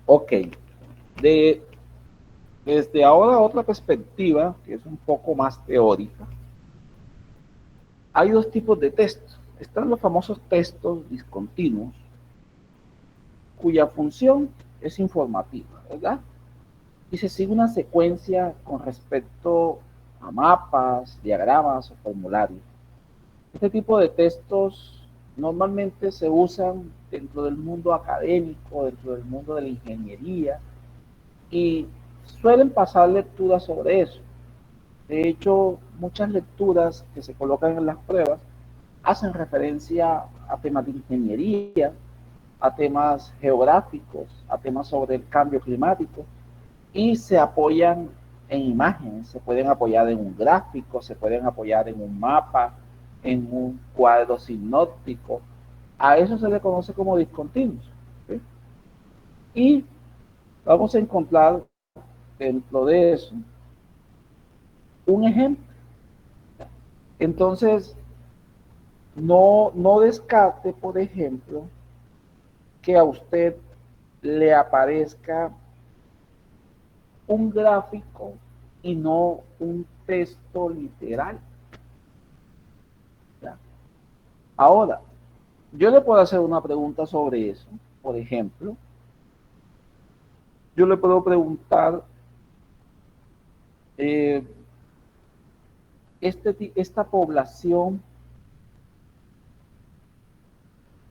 Ok. De, Desde ahora otra perspectiva, que es un poco más teórica. Hay dos tipos de textos. Están los famosos textos discontinuos, cuya función es informativa, ¿verdad? Y se sigue una secuencia con respecto a mapas, diagramas o formularios. Este tipo de textos normalmente se usan dentro del mundo académico, dentro del mundo de la ingeniería, y suelen pasar lecturas sobre eso. De hecho, muchas lecturas que se colocan en las pruebas hacen referencia a temas de ingeniería, a temas geográficos, a temas sobre el cambio climático, y se apoyan en imágenes, se pueden apoyar en un gráfico, se pueden apoyar en un mapa, en un cuadro sinóptico. A eso se le conoce como discontinuos, ¿sí? Y vamos a encontrar dentro de eso un ejemplo. Entonces, no descarte, por ejemplo, que a usted le aparezca un gráfico y no un texto literal. ¿Ya? Ahora, yo le puedo hacer una pregunta sobre eso. Por ejemplo, yo le puedo preguntar, esta población,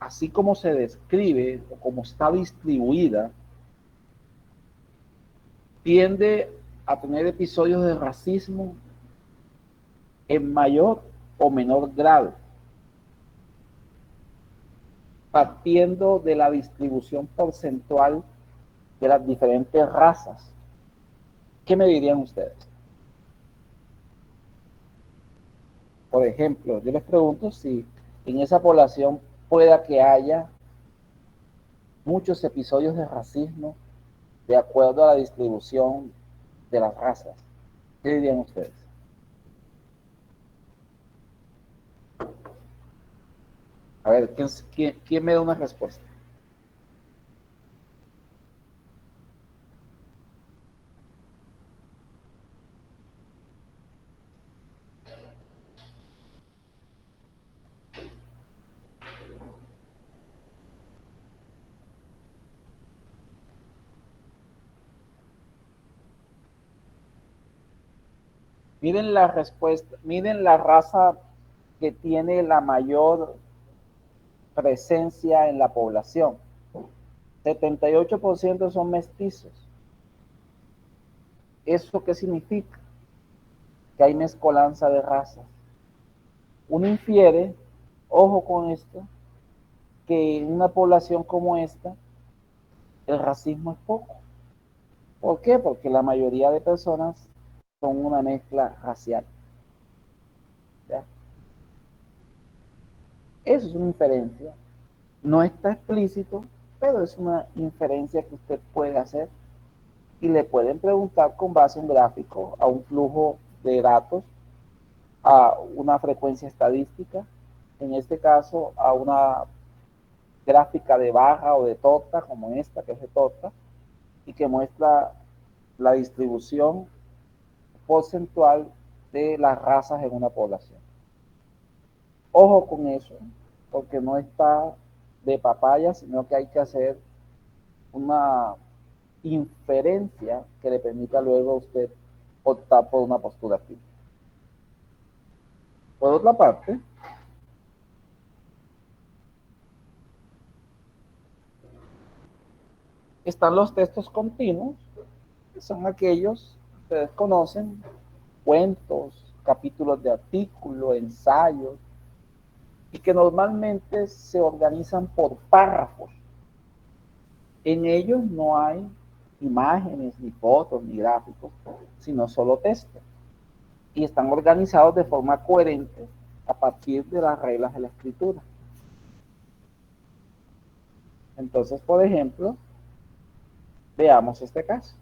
así como se describe o como está distribuida, tiende a tener episodios de racismo en mayor o menor grado, partiendo de la distribución porcentual de las diferentes razas. ¿Qué me dirían ustedes? Por ejemplo, yo les pregunto si en esa población pueda que haya muchos episodios de racismo de acuerdo a la distribución de las razas. ¿Qué dirían ustedes? A ver, ¿quién me da una respuesta? Miren la respuesta, miren la raza que tiene la mayor presencia en la población. 78% son mestizos. ¿Eso qué significa? Que hay mezcolanza de razas. Uno infiere, ojo con esto, que en una población como esta, el racismo es poco. ¿Por qué? Porque la mayoría de personas son una mezcla racial. ¿Ya? Eso es una inferencia. No está explícito, pero es una inferencia que usted puede hacer y le pueden preguntar con base en un gráfico, a un flujo de datos, a una frecuencia estadística, en este caso a una gráfica de baja o de torta, como esta que es de torta, y que muestra la distribución porcentual de las razas en una población. Ojo con eso, porque no está de papaya, sino que hay que hacer una inferencia que le permita luego a usted optar por una postura crítica. Por otra parte, están los textos continuos, que son aquellos que ustedes conocen, cuentos, capítulos de artículos, ensayos, y que normalmente se organizan por párrafos. En ellos no hay imágenes, ni fotos, ni gráficos, sino solo texto. Y están organizados de forma coherente a partir de las reglas de la escritura. Entonces, por ejemplo, veamos este caso.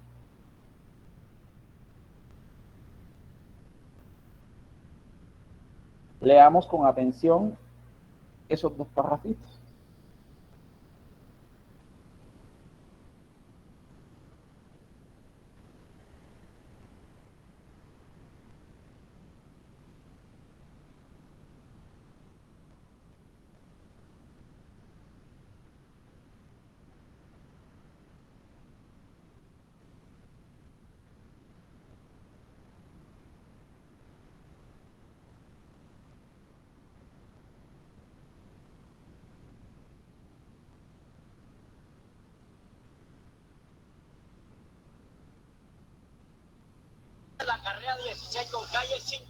Leamos con atención esos dos párrafitos. La carrera 16 con calle 5.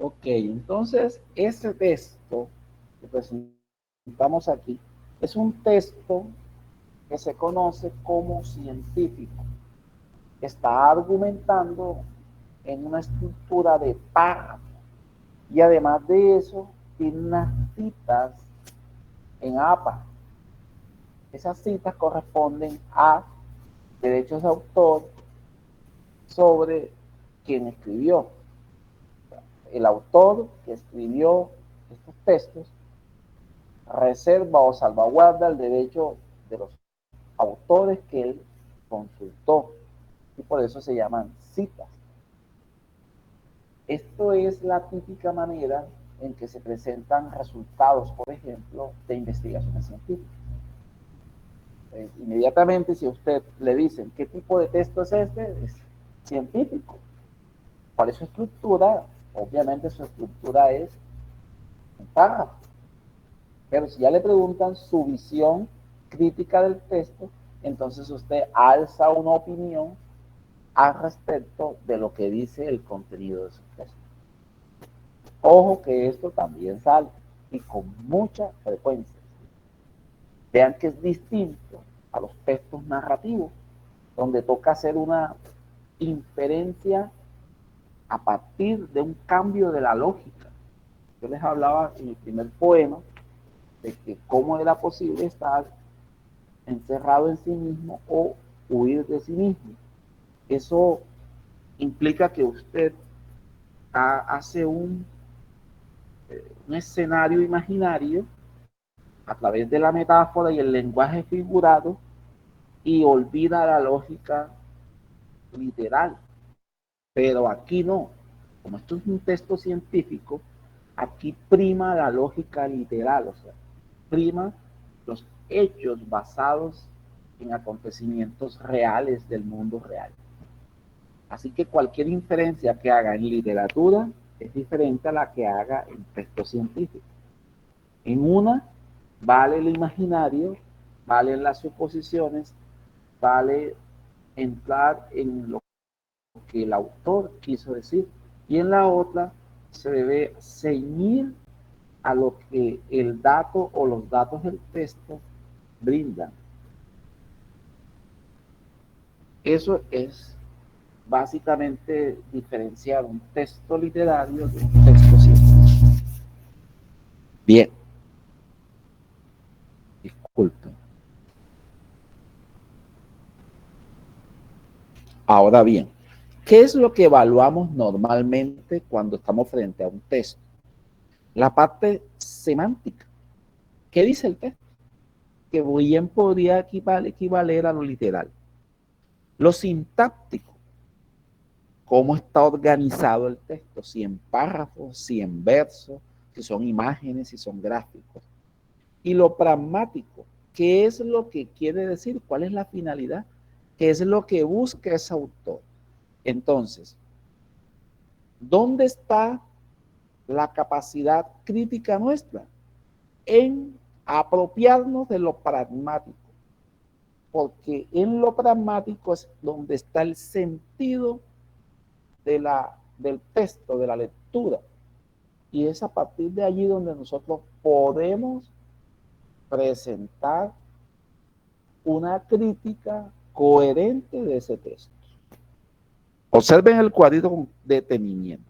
Ok, entonces ese texto que presentamos aquí es un texto que se conoce como científico. Está argumentando en una estructura de párrafo y además de eso tiene unas citas en APA. Esas citas corresponden a derechos de autor sobre quien escribió. El autor que escribió estos textos reserva o salvaguarda el derecho de los autores que él consultó y por eso se llaman citas. Esto es la típica manera en que se presentan resultados, por ejemplo, de investigaciones científicas. Inmediatamente, si a usted le dicen qué tipo de texto es este, es científico. ¿Cuál es su estructura? Obviamente su estructura es un párrafo. Pero si ya le preguntan su visión crítica del texto, entonces usted alza una opinión al respecto de lo que dice el contenido de su texto. Ojo que esto también sale y con mucha frecuencia. Vean que es distinto a los textos narrativos, donde toca hacer una inferencia a partir de un cambio de la lógica. Yo les hablaba en el primer poema de que cómo era posible estar encerrado en sí mismo o huir de sí mismo. Eso implica que usted hace un escenario imaginario a través de la metáfora y el lenguaje figurado y olvida la lógica literal. Pero aquí no. como esto es un texto científico, aquí prima la lógica literal, o sea, prima los hechos basados en acontecimientos reales del mundo real. Así que cualquier inferencia que haga en literatura es diferente a la que haga en texto científico. En una vale el imaginario, valen las suposiciones, vale entrar en lo que el autor quiso decir, y en la otra se debe ceñir a lo que el dato o los datos del texto brindan. Eso es básicamente diferenciar un texto literario de un texto científico. Bien. Disculpen. Ahora bien, ¿qué es lo que evaluamos normalmente cuando estamos frente a un texto? La parte semántica. ¿Qué dice el texto? Que bien podría equivaler a lo literal. Lo sintáctico. ¿Cómo está organizado el texto? Si en párrafos, si en versos, si son imágenes, si son gráficos. Y lo pragmático. ¿Qué es lo que quiere decir? ¿Cuál es la finalidad? ¿Qué es lo que busca ese autor? Entonces, ¿dónde está la capacidad crítica nuestra? En apropiarnos de lo pragmático, porque en lo pragmático es donde está el sentido del texto, de la lectura, y es a partir de allí donde nosotros podemos presentar una crítica coherente de ese texto. Observen el cuadrito con detenimiento.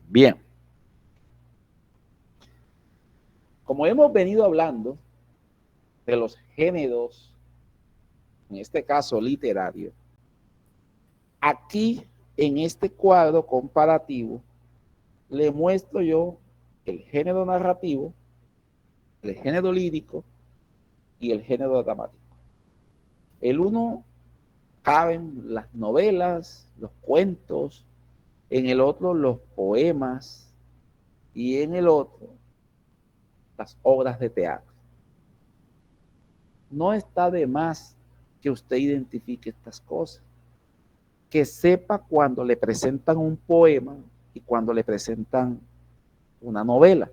Bien. Como hemos venido hablando de los géneros, en este caso literario, aquí en este cuadro comparativo le muestro yo el género narrativo, el género lírico y el género dramático. El uno caben las novelas, los cuentos, en el otro los poemas y en el otro las obras de teatro. No está de más que usted identifique estas cosas, que sepa cuando le presentan un poema y cuando le presentan una novela.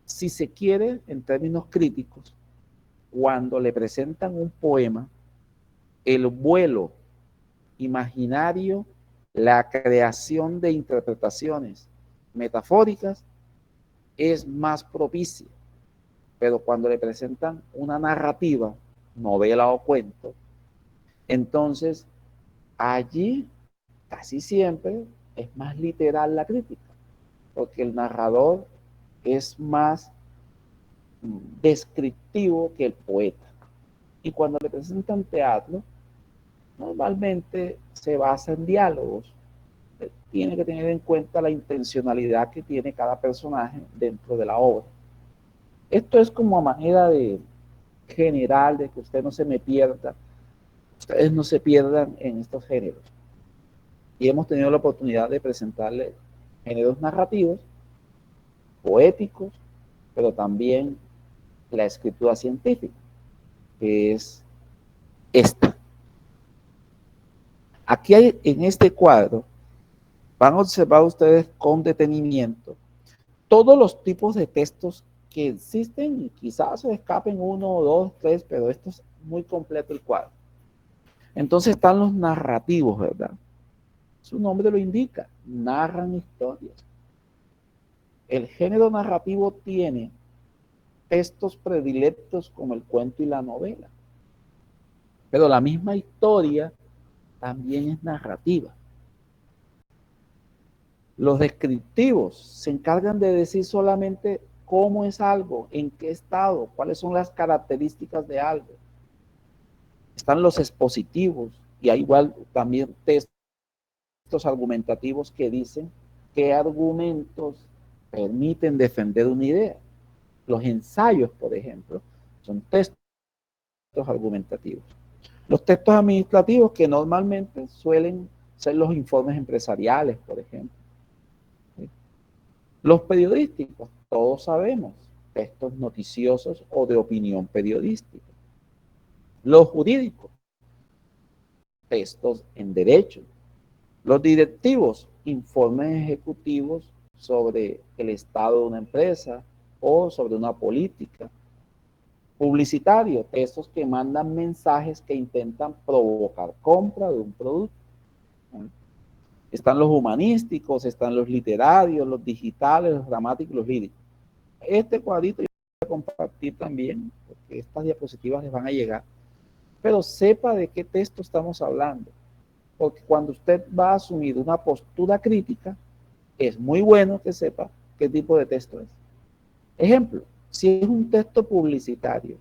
Si se quiere, en términos críticos, cuando le presentan un poema, el vuelo imaginario, la creación de interpretaciones metafóricas es más propicia. Pero cuando le presentan una narrativa, novela o cuento, entonces allí casi siempre es más literal la crítica, porque el narrador es más descriptivo que el poeta. Y cuando le presentan teatro, normalmente se basa en diálogos. Tiene que tener en cuenta la intencionalidad que tiene cada personaje dentro de la obra. Esto es como a manera de general, de que usted no se me pierda, ustedes no se pierdan en estos géneros. Y hemos tenido la oportunidad de presentarles géneros narrativos, poéticos, pero también la escritura científica, que es esta. Aquí hay, en este cuadro, van a observar ustedes con detenimiento todos los tipos de textos que existen y quizás se escapen 1, 2, 3, pero esto es muy completo el cuadro. Entonces están los narrativos, ¿verdad? Su nombre lo indica, narran historias. El género narrativo tiene textos predilectos como el cuento y la novela, pero la misma historia también es narrativa. Los descriptivos se encargan de decir solamente cómo es algo, en qué estado, cuáles son las características de algo. Están los expositivos y hay igual también textos argumentativos que dicen qué argumentos permiten defender una idea. Los ensayos, por ejemplo, son textos argumentativos. Los textos administrativos que normalmente suelen ser los informes empresariales, por ejemplo. Los periodísticos, todos sabemos, textos noticiosos o de opinión periodística. Los jurídicos, textos en derecho. Los directivos, informes ejecutivos sobre el estado de una empresa o sobre una política. Publicitario, textos que mandan mensajes que intentan provocar compra de un producto. Están los humanísticos, están los literarios, los digitales, los dramáticos, los líricos. Este cuadrito yo voy a compartir también, porque estas diapositivas les van a llegar. Pero sepa de qué texto estamos hablando. Porque cuando usted va a asumir una postura crítica, es muy bueno que sepa qué tipo de texto es. Ejemplo, si es un texto publicitario,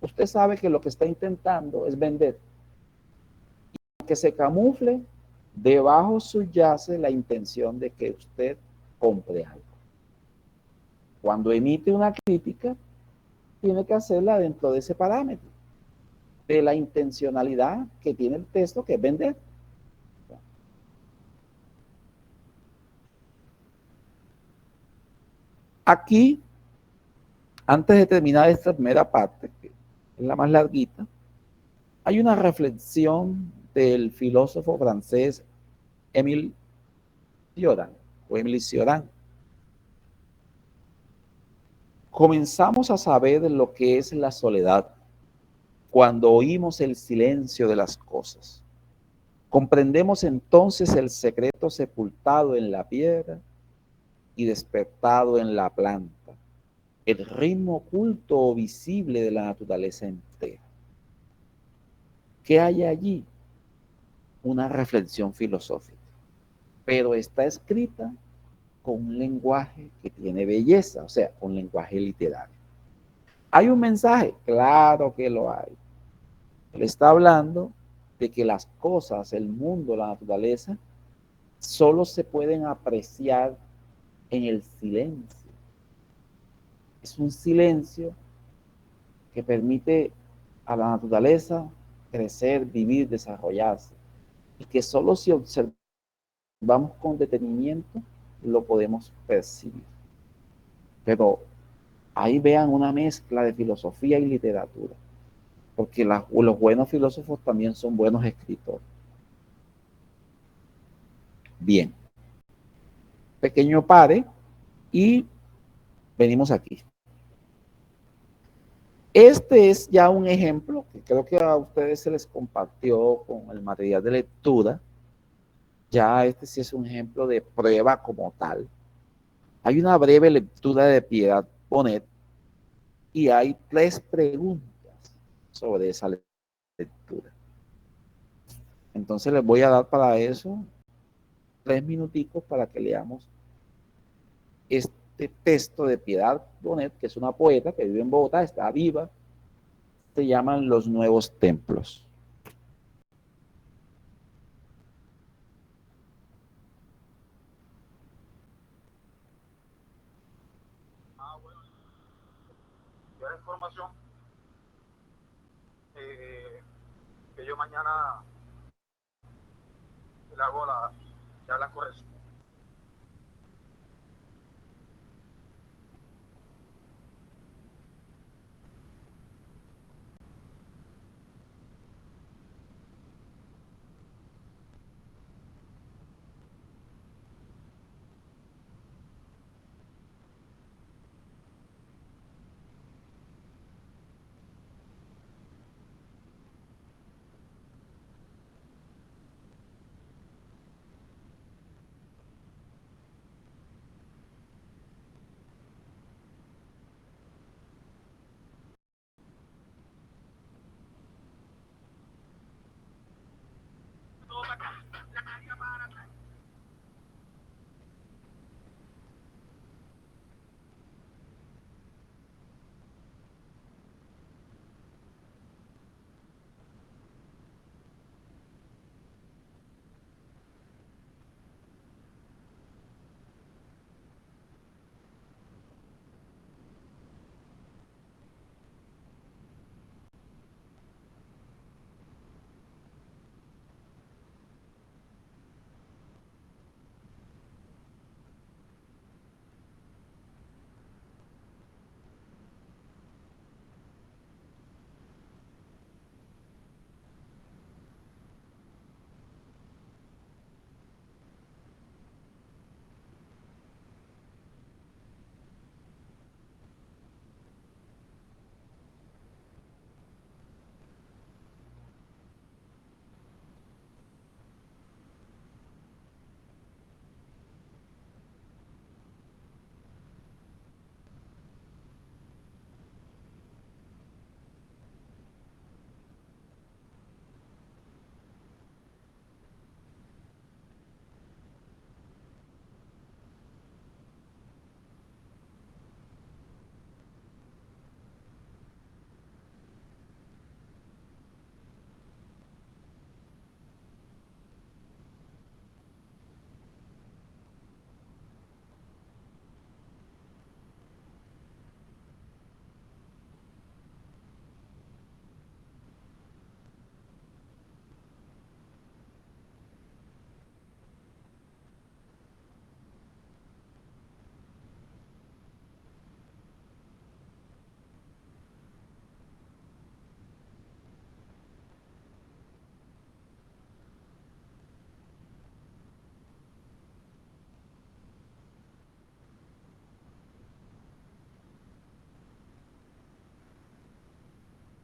usted sabe que lo que está intentando es vender. Y que se camufle, debajo subyace la intención de que usted compre algo. Cuando emite una crítica, tiene que hacerla dentro de ese parámetro, de la intencionalidad que tiene el texto, que es vender. Aquí, antes de terminar esta primera parte, que es la más larguita, hay una reflexión del filósofo francés Émile Cioran, o Émile Cioran. Comenzamos a saber lo que es la soledad cuando oímos el silencio de las cosas. Comprendemos entonces el secreto sepultado en la piedra y despertado en la planta, el ritmo oculto o visible de la naturaleza entera. ¿Qué hay allí? Una reflexión filosófica, pero está escrita con un lenguaje que tiene belleza, o sea, un lenguaje literario. ¿Hay un mensaje? Claro que lo hay. Él está hablando de que las cosas, el mundo, la naturaleza, solo se pueden apreciar en el silencio. Es un silencio que permite a la naturaleza crecer, vivir, desarrollarse. Y que solo si observamos con detenimiento lo podemos percibir. Pero ahí vean una mezcla de filosofía y literatura. Porque los buenos filósofos también son buenos escritores. Bien. Pequeño pare y venimos aquí. Este es ya un ejemplo que creo que a ustedes se les compartió con el material de lectura. Ya este sí es un ejemplo de prueba como tal. Hay una breve lectura de Piedad Bonet y hay 3 preguntas sobre esa lectura. Entonces les voy a dar para eso 3 minuticos para que leamos este texto de Piedad Bonet, que es una poeta que vive en Bogotá, está viva. Se llaman Los Nuevos Templos. Bueno, yo la información que yo mañana le hago ya la corrección.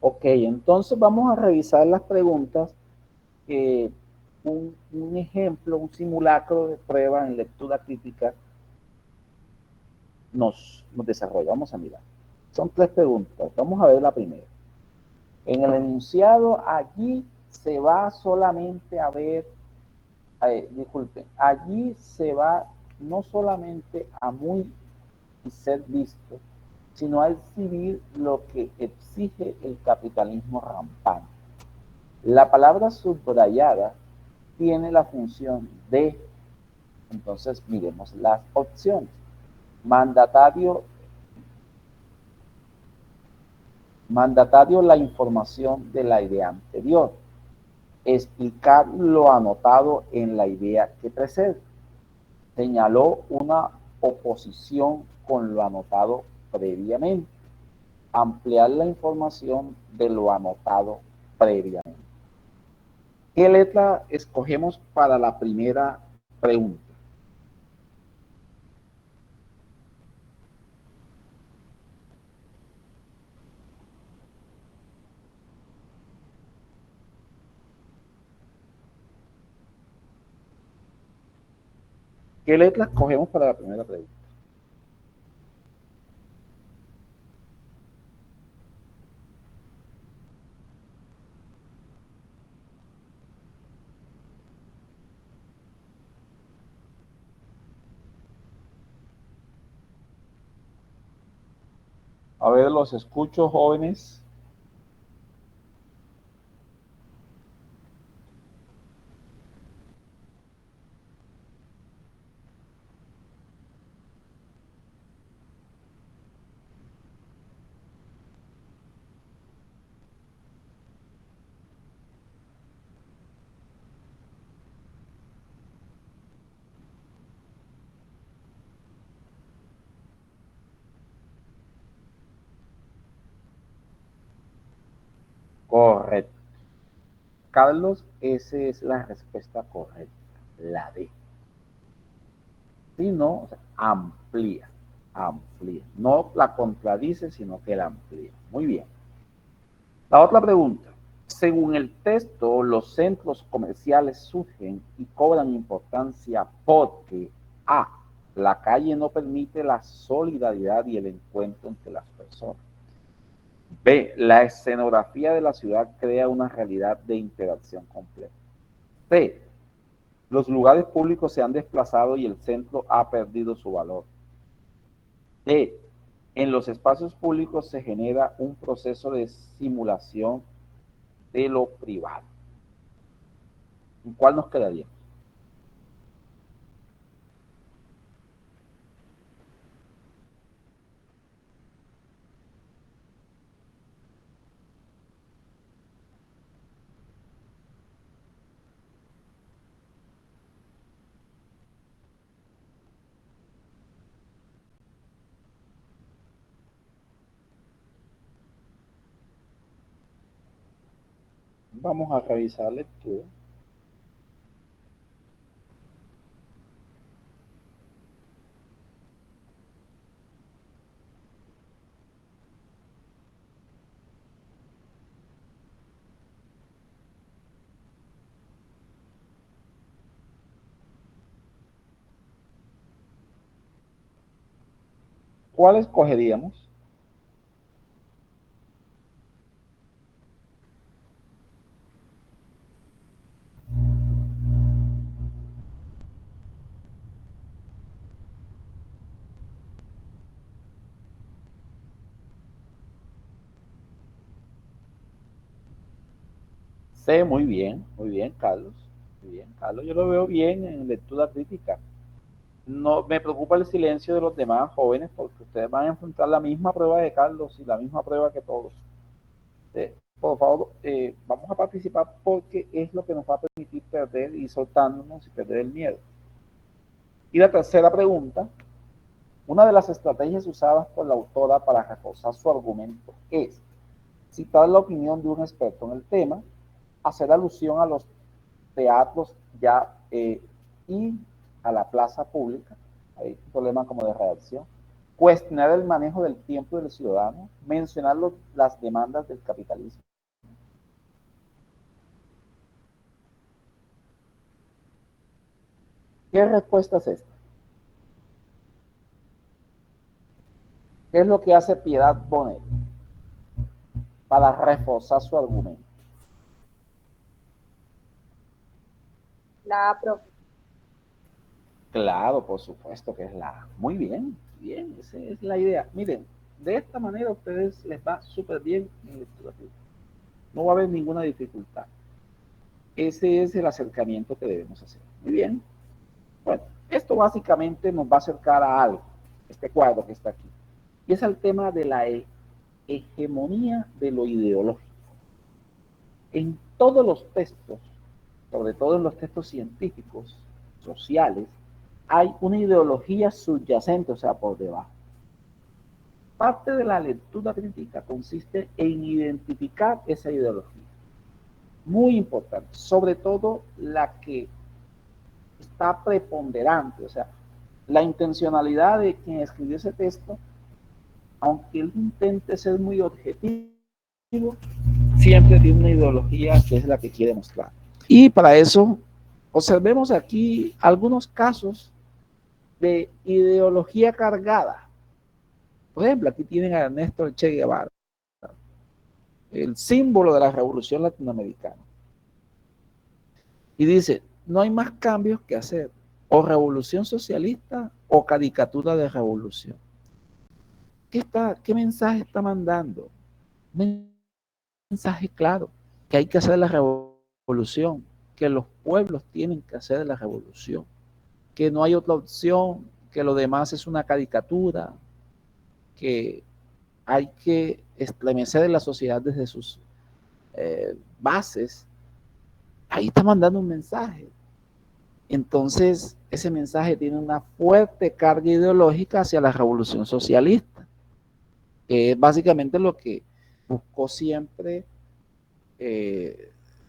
Ok, entonces vamos a revisar las preguntas. Un ejemplo, un simulacro de prueba en lectura crítica nos desarrolla. Vamos a mirar. Son 3 preguntas. Vamos a ver la primera. En el enunciado, allí se va solamente a ver, disculpen, allí se va no solamente a muy y ser visto, sino a exhibir lo que exige el capitalismo rampante. La palabra subrayada tiene la función de, entonces miremos las opciones. Mandatario la información de la idea anterior. Explicar lo anotado en la idea que precede. Señaló una oposición con lo anotado previamente. Ampliar la información de lo anotado previamente. ¿Qué letra escogemos para la primera pregunta? ¿Qué letra escogemos para la primera pregunta? A ver, los escucho, jóvenes. Correcto. Carlos, esa es la respuesta correcta, la D. Si no, o sea, amplía. No la contradice, sino que la amplía. Muy bien. La otra pregunta. Según el texto, los centros comerciales surgen y cobran importancia porque A. La calle no permite la solidaridad y el encuentro entre las personas. B. La escenografía de la ciudad crea una realidad de interacción compleja. C. Los lugares públicos se han desplazado y el centro ha perdido su valor. D. En los espacios públicos se genera un proceso de simulación de lo privado. ¿En cuál nos quedaría? Vamos a revisar lectura. ¿Cuál escogeríamos? C, muy bien, Carlos. Muy bien, Carlos. Yo lo veo bien en lectura crítica. No me preocupa el silencio de los demás jóvenes porque ustedes van a enfrentar la misma prueba de Carlos y la misma prueba que todos. Por favor, vamos a participar porque es lo que nos va a permitir perder y soltándonos y perder el miedo. Y la tercera pregunta, una de las estrategias usadas por la autora para reforzar su argumento es citar la opinión de un experto en el tema, hacer alusión a los teatros y a la plaza pública, hay un problema como de redacción, cuestionar el manejo del tiempo del ciudadano, mencionar las demandas del capitalismo. ¿Qué respuesta es esta? ¿Qué es lo que hace Piedad Bonet para reforzar su argumento? La A, profe. Claro, por supuesto que es la A. Muy bien, bien, esa es la idea. Miren, de esta manera a ustedes les va súper bien en lectura crítica. No va a haber ninguna dificultad. Ese es el acercamiento que debemos hacer. Muy bien. Bueno, esto básicamente nos va a acercar a algo, este cuadro que está aquí. Y es el tema de la hegemonía de lo ideológico. En todos los textos, sobre todo en los textos científicos, sociales, hay una ideología subyacente, o sea, por debajo. Parte de la lectura crítica consiste en identificar esa ideología. Muy importante, sobre todo la que está preponderante, o sea, la intencionalidad de quien escribió ese texto, aunque él intente ser muy objetivo, siempre tiene una ideología que es la que quiere mostrar. Y para eso, observemos aquí algunos casos de ideología cargada. Por ejemplo, aquí tienen a Ernesto Che Guevara, el símbolo de la revolución latinoamericana. Y dice, no hay más cambios que hacer, o revolución socialista o caricatura de revolución. ¿Qué mensaje está mandando? Un mensaje claro, que hay que hacer la revolución, que los pueblos tienen que hacer la revolución, que no hay otra opción, que lo demás es una caricatura, que hay que estremecer la sociedad desde sus bases. Ahí está mandando un mensaje. Entonces, ese mensaje tiene una fuerte carga ideológica hacia la revolución socialista, que es básicamente lo que buscó siempre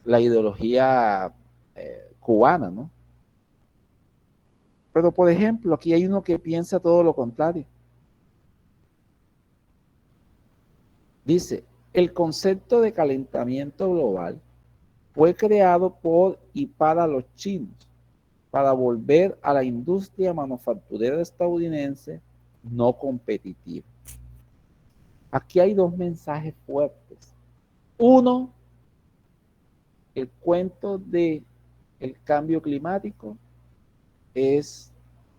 la ideología cubana, ¿no? Pero, por ejemplo, aquí hay uno que piensa todo lo contrario. Dice, el concepto de calentamiento global fue creado por y para los chinos, para volver a la industria manufacturera estadounidense no competitiva. Aquí hay dos mensajes fuertes. Uno, el cuento de el cambio climático es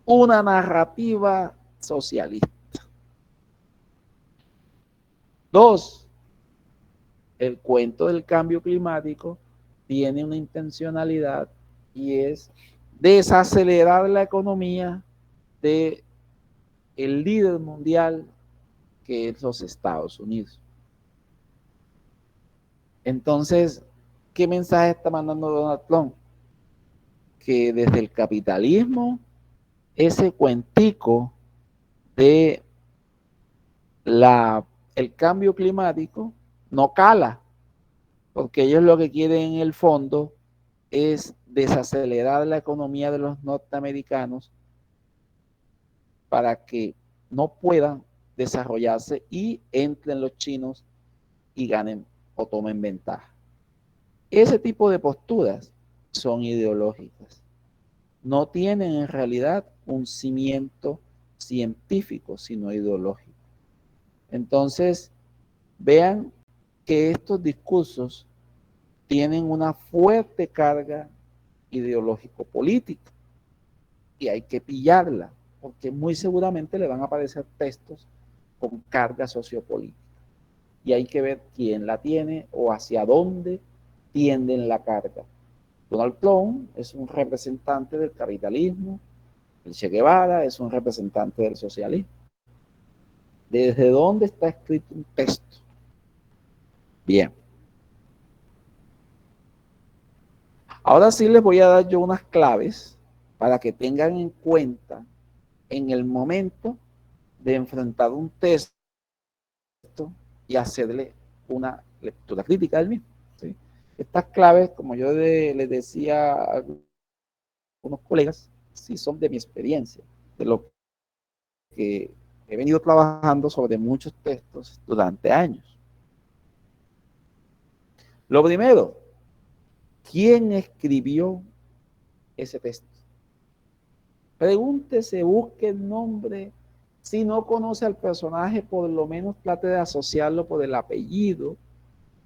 una narrativa socialista. Dos, el cuento del cambio climático tiene una intencionalidad y es desacelerar la economía de el líder mundial que es los Estados Unidos. Entonces, ¿qué mensaje está mandando Donald Trump? Que desde el capitalismo, ese cuentico de el cambio climático no cala, porque ellos lo que quieren en el fondo es desacelerar la economía de los norteamericanos para que no puedan desarrollarse y entren los chinos y ganen o tomen ventaja. Ese tipo de posturas son ideológicas. No tienen en realidad un cimiento científico, sino ideológico. Entonces, vean que estos discursos tienen una fuerte carga ideológico-política y hay que pillarla, porque muy seguramente le van a aparecer textos con carga sociopolítica. Y hay que ver quién la tiene o hacia dónde tienden la carga. Donald Trump es un representante del capitalismo, el Che Guevara es un representante del socialismo. ¿Desde dónde está escrito un texto? Bien. Ahora sí les voy a dar yo unas claves para que tengan en cuenta en el momento de enfrentar un texto y hacerle una lectura crítica del mismo. ¿Sí? Estas claves, como yo les decía a algunos colegas, sí son de mi experiencia, de lo que He venido trabajando sobre muchos textos durante años. Lo primero, ¿quién escribió ese texto? Pregúntese, busque el nombre. Si no conoce al personaje, por lo menos trate de asociarlo por el apellido.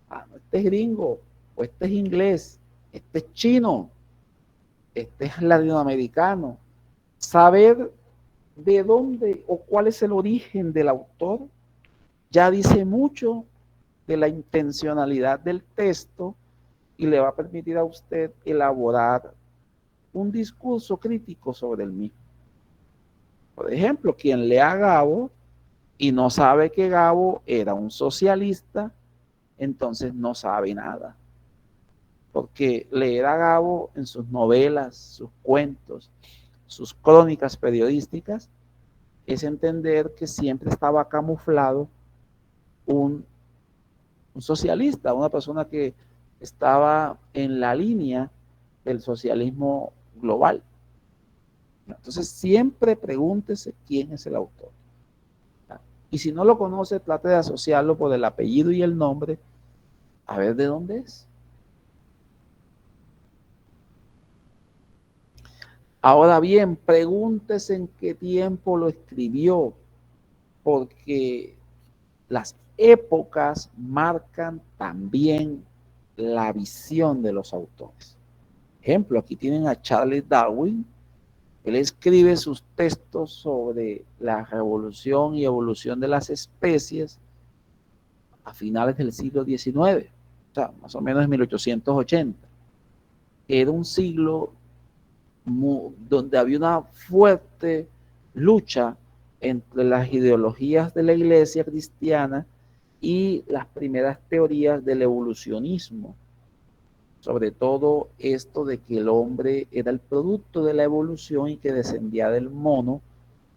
Ah, no, este es gringo, o este es inglés, este es chino, este es latinoamericano. Saber de dónde o cuál es el origen del autor ya dice mucho de la intencionalidad del texto y le va a permitir a usted elaborar un discurso crítico sobre el mismo. Por ejemplo, quien lea a Gabo y no sabe que Gabo era un socialista, entonces no sabe nada. Porque leer a Gabo en sus novelas, sus cuentos, sus crónicas periodísticas, es entender que siempre estaba camuflado un socialista, una persona que estaba en la línea del socialismo global. Entonces siempre pregúntese quién es el autor. Y si no lo conoce, trate de asociarlo por el apellido y el nombre, a ver de dónde es. Ahora bien, pregúntese en qué tiempo lo escribió, porque las épocas marcan también la visión de los autores. Ejemplo, aquí tienen a Charles Darwin. Él escribe sus textos sobre la revolución y evolución de las especies a finales del siglo XIX, o sea, más o menos en 1880. Era un siglo donde había una fuerte lucha entre las ideologías de la iglesia cristiana y las primeras teorías del evolucionismo. Sobre todo esto de que el hombre era el producto de la evolución y que descendía del mono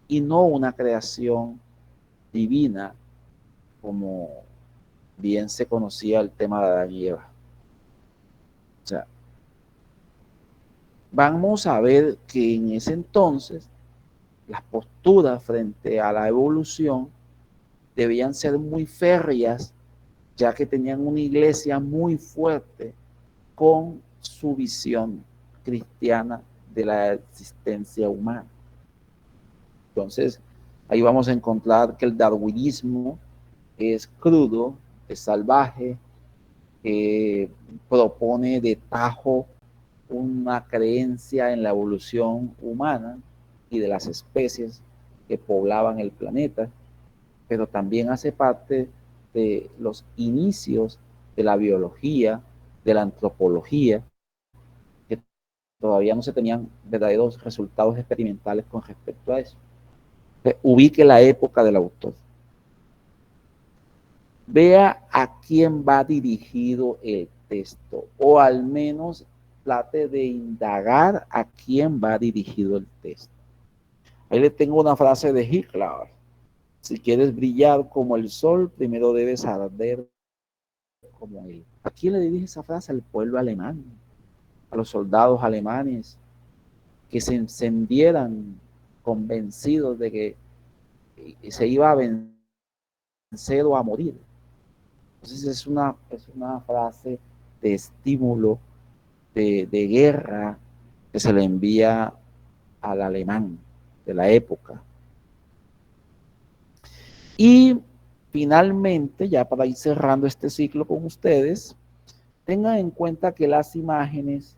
y no una creación divina, como bien se conocía el tema de Adán y Eva. O sea, vamos a ver que en ese entonces las posturas frente a la evolución debían ser muy férreas, ya que tenían una iglesia muy fuerte con su visión cristiana de la existencia humana. Entonces, ahí vamos a encontrar que el darwinismo es crudo, es salvaje, propone de tajo una creencia en la evolución humana y de las especies que poblaban el planeta, pero también hace parte de los inicios de la biología, de la antropología, que todavía no se tenían verdaderos resultados experimentales con respecto a eso. Ubique la época del autor. Vea a quién va dirigido el texto, o al menos trate de indagar a quién va dirigido el texto. Ahí le tengo una frase de Hitler. Si quieres brillar como el sol, primero debes arder como él. ¿A quién le dirige esa frase? Al pueblo alemán, a los soldados alemanes que se encendieran convencidos de que se iba a vencer o a morir. Entonces es una frase de estímulo, de guerra que se le envía al alemán de la época. Y finalmente, ya para ir cerrando este ciclo con ustedes, tengan en cuenta que las imágenes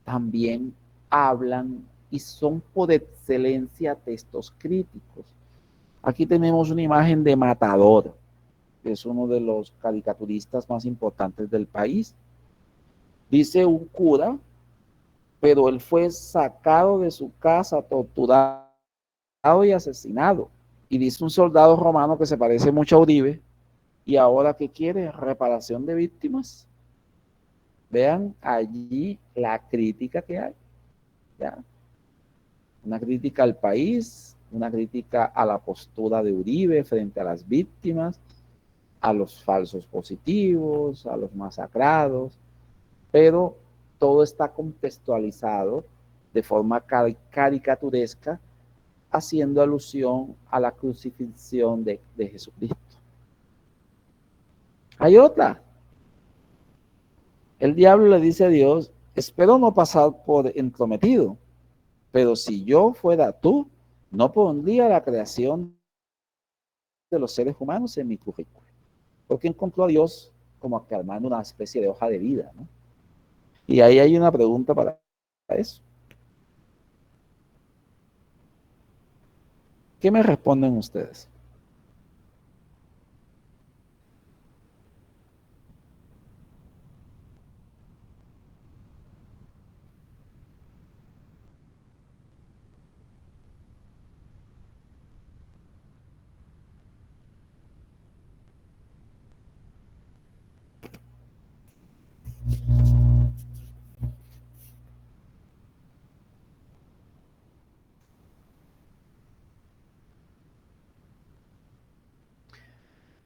también hablan y son por excelencia textos críticos. Aquí tenemos una imagen de Matador, que es uno de los caricaturistas más importantes del país. Dice un cura, pero él fue sacado de su casa, torturado y asesinado. Y dice un soldado romano que se parece mucho a Uribe, y ahora ¿qué quiere? Reparación de víctimas. Vean allí la crítica que hay. ¿Ya? Una crítica al país, una crítica a la postura de Uribe frente a las víctimas, a los falsos positivos, a los masacrados, pero todo está contextualizado de forma caricaturesca haciendo alusión a la crucifixión de Jesucristo. Hay otra. El diablo le dice a Dios, espero no pasar por entrometido, pero si yo fuera tú, no pondría la creación de los seres humanos en mi currículum. Porque encontró a Dios como que armando una especie de hoja de vida, ¿no? Y ahí hay una pregunta para eso. ¿Qué me responden ustedes?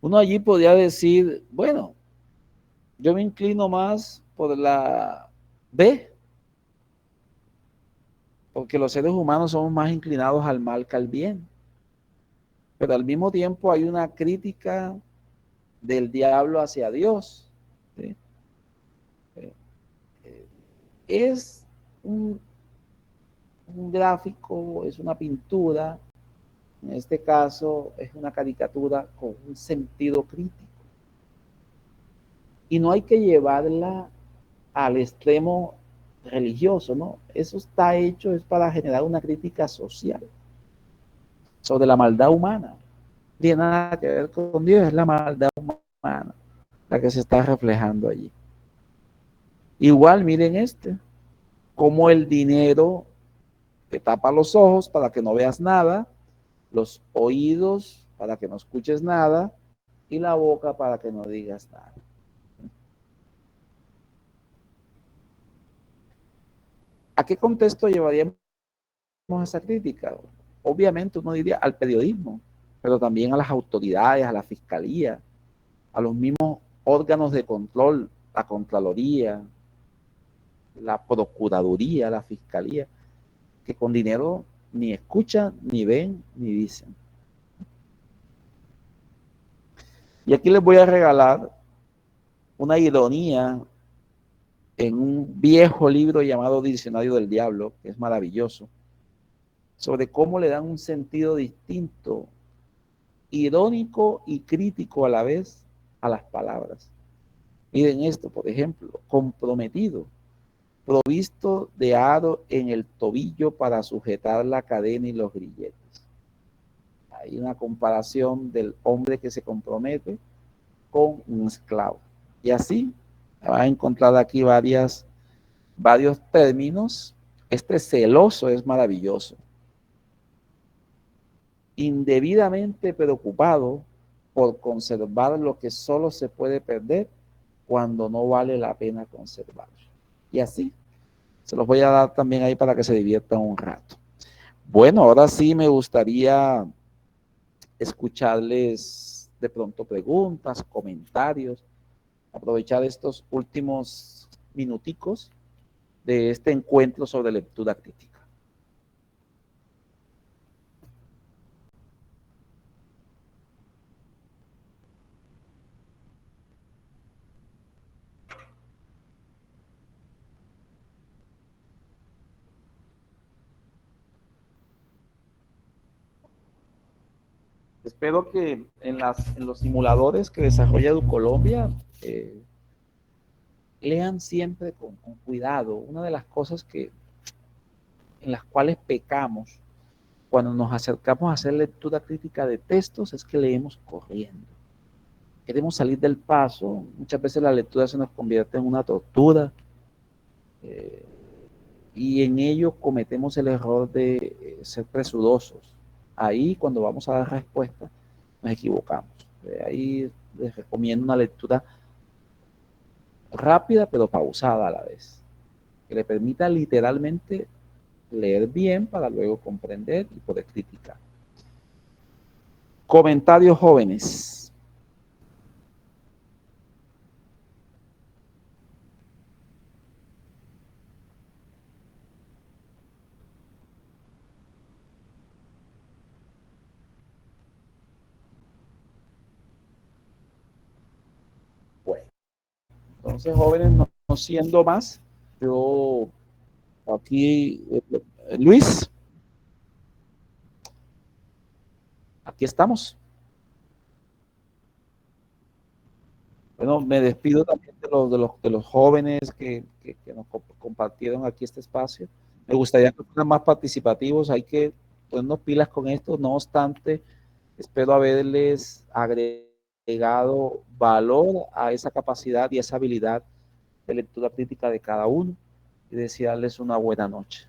Uno allí podría decir, bueno, yo me inclino más por la B, porque los seres humanos somos más inclinados al mal que al bien. Pero al mismo tiempo hay una crítica del diablo hacia Dios. ¿Sí? Es un gráfico, es una pintura, en este caso es una caricatura con un sentido crítico. Y no hay que llevarla al extremo religioso, ¿no? Eso está hecho es para generar una crítica social sobre la maldad humana. No tiene nada que ver con Dios, es la maldad humana la que se está reflejando allí. Igual, miren como el dinero te tapa los ojos para que no veas nada, los oídos para que no escuches nada y la boca para que no digas nada. ¿A qué contexto llevaríamos esa crítica? Obviamente uno diría al periodismo, pero también a las autoridades, a la fiscalía, a los mismos órganos de control, la Contraloría, la Procuraduría, la Fiscalía, que con dinero ni escuchan, ni ven, ni dicen. Y aquí les voy a regalar una ironía en un viejo libro llamado Diccionario del Diablo, que es maravilloso, sobre cómo le dan un sentido distinto, irónico y crítico a la vez a las palabras. Miren esto, por ejemplo, comprometido, provisto de aro en el tobillo para sujetar la cadena y los grilletes. Hay una comparación del hombre que se compromete con un esclavo. Y así va a encontrar aquí varios términos. Este celoso es maravilloso. Indebidamente preocupado por conservar lo que solo se puede perder cuando no vale la pena conservarlo. Y así, se los voy a dar también ahí para que se diviertan un rato. Bueno, ahora sí me gustaría escucharles de pronto preguntas, comentarios, aprovechar estos últimos minuticos de este encuentro sobre lectura crítica. Espero que en los simuladores que desarrolla Educolombia lean siempre con cuidado. Una de las cosas en las cuales pecamos cuando nos acercamos a hacer lectura crítica de textos es que leemos corriendo. Queremos salir del paso, muchas veces la lectura se nos convierte en una tortura y en ello cometemos el error de ser presurosos. Ahí cuando vamos a dar respuesta nos equivocamos. Ahí les recomiendo una lectura rápida pero pausada a la vez, que le permita literalmente leer bien para luego comprender y poder criticar. Comentarios jóvenes. Entonces, jóvenes, no siendo más, yo aquí, Luis, aquí estamos. Bueno, me despido también de los jóvenes que nos compartieron aquí este espacio. Me gustaría que fueran más participativos, hay que ponernos pilas con esto. No obstante, espero haberles agregado valor a esa capacidad y esa habilidad de lectura crítica de cada uno y desearles una buena noche.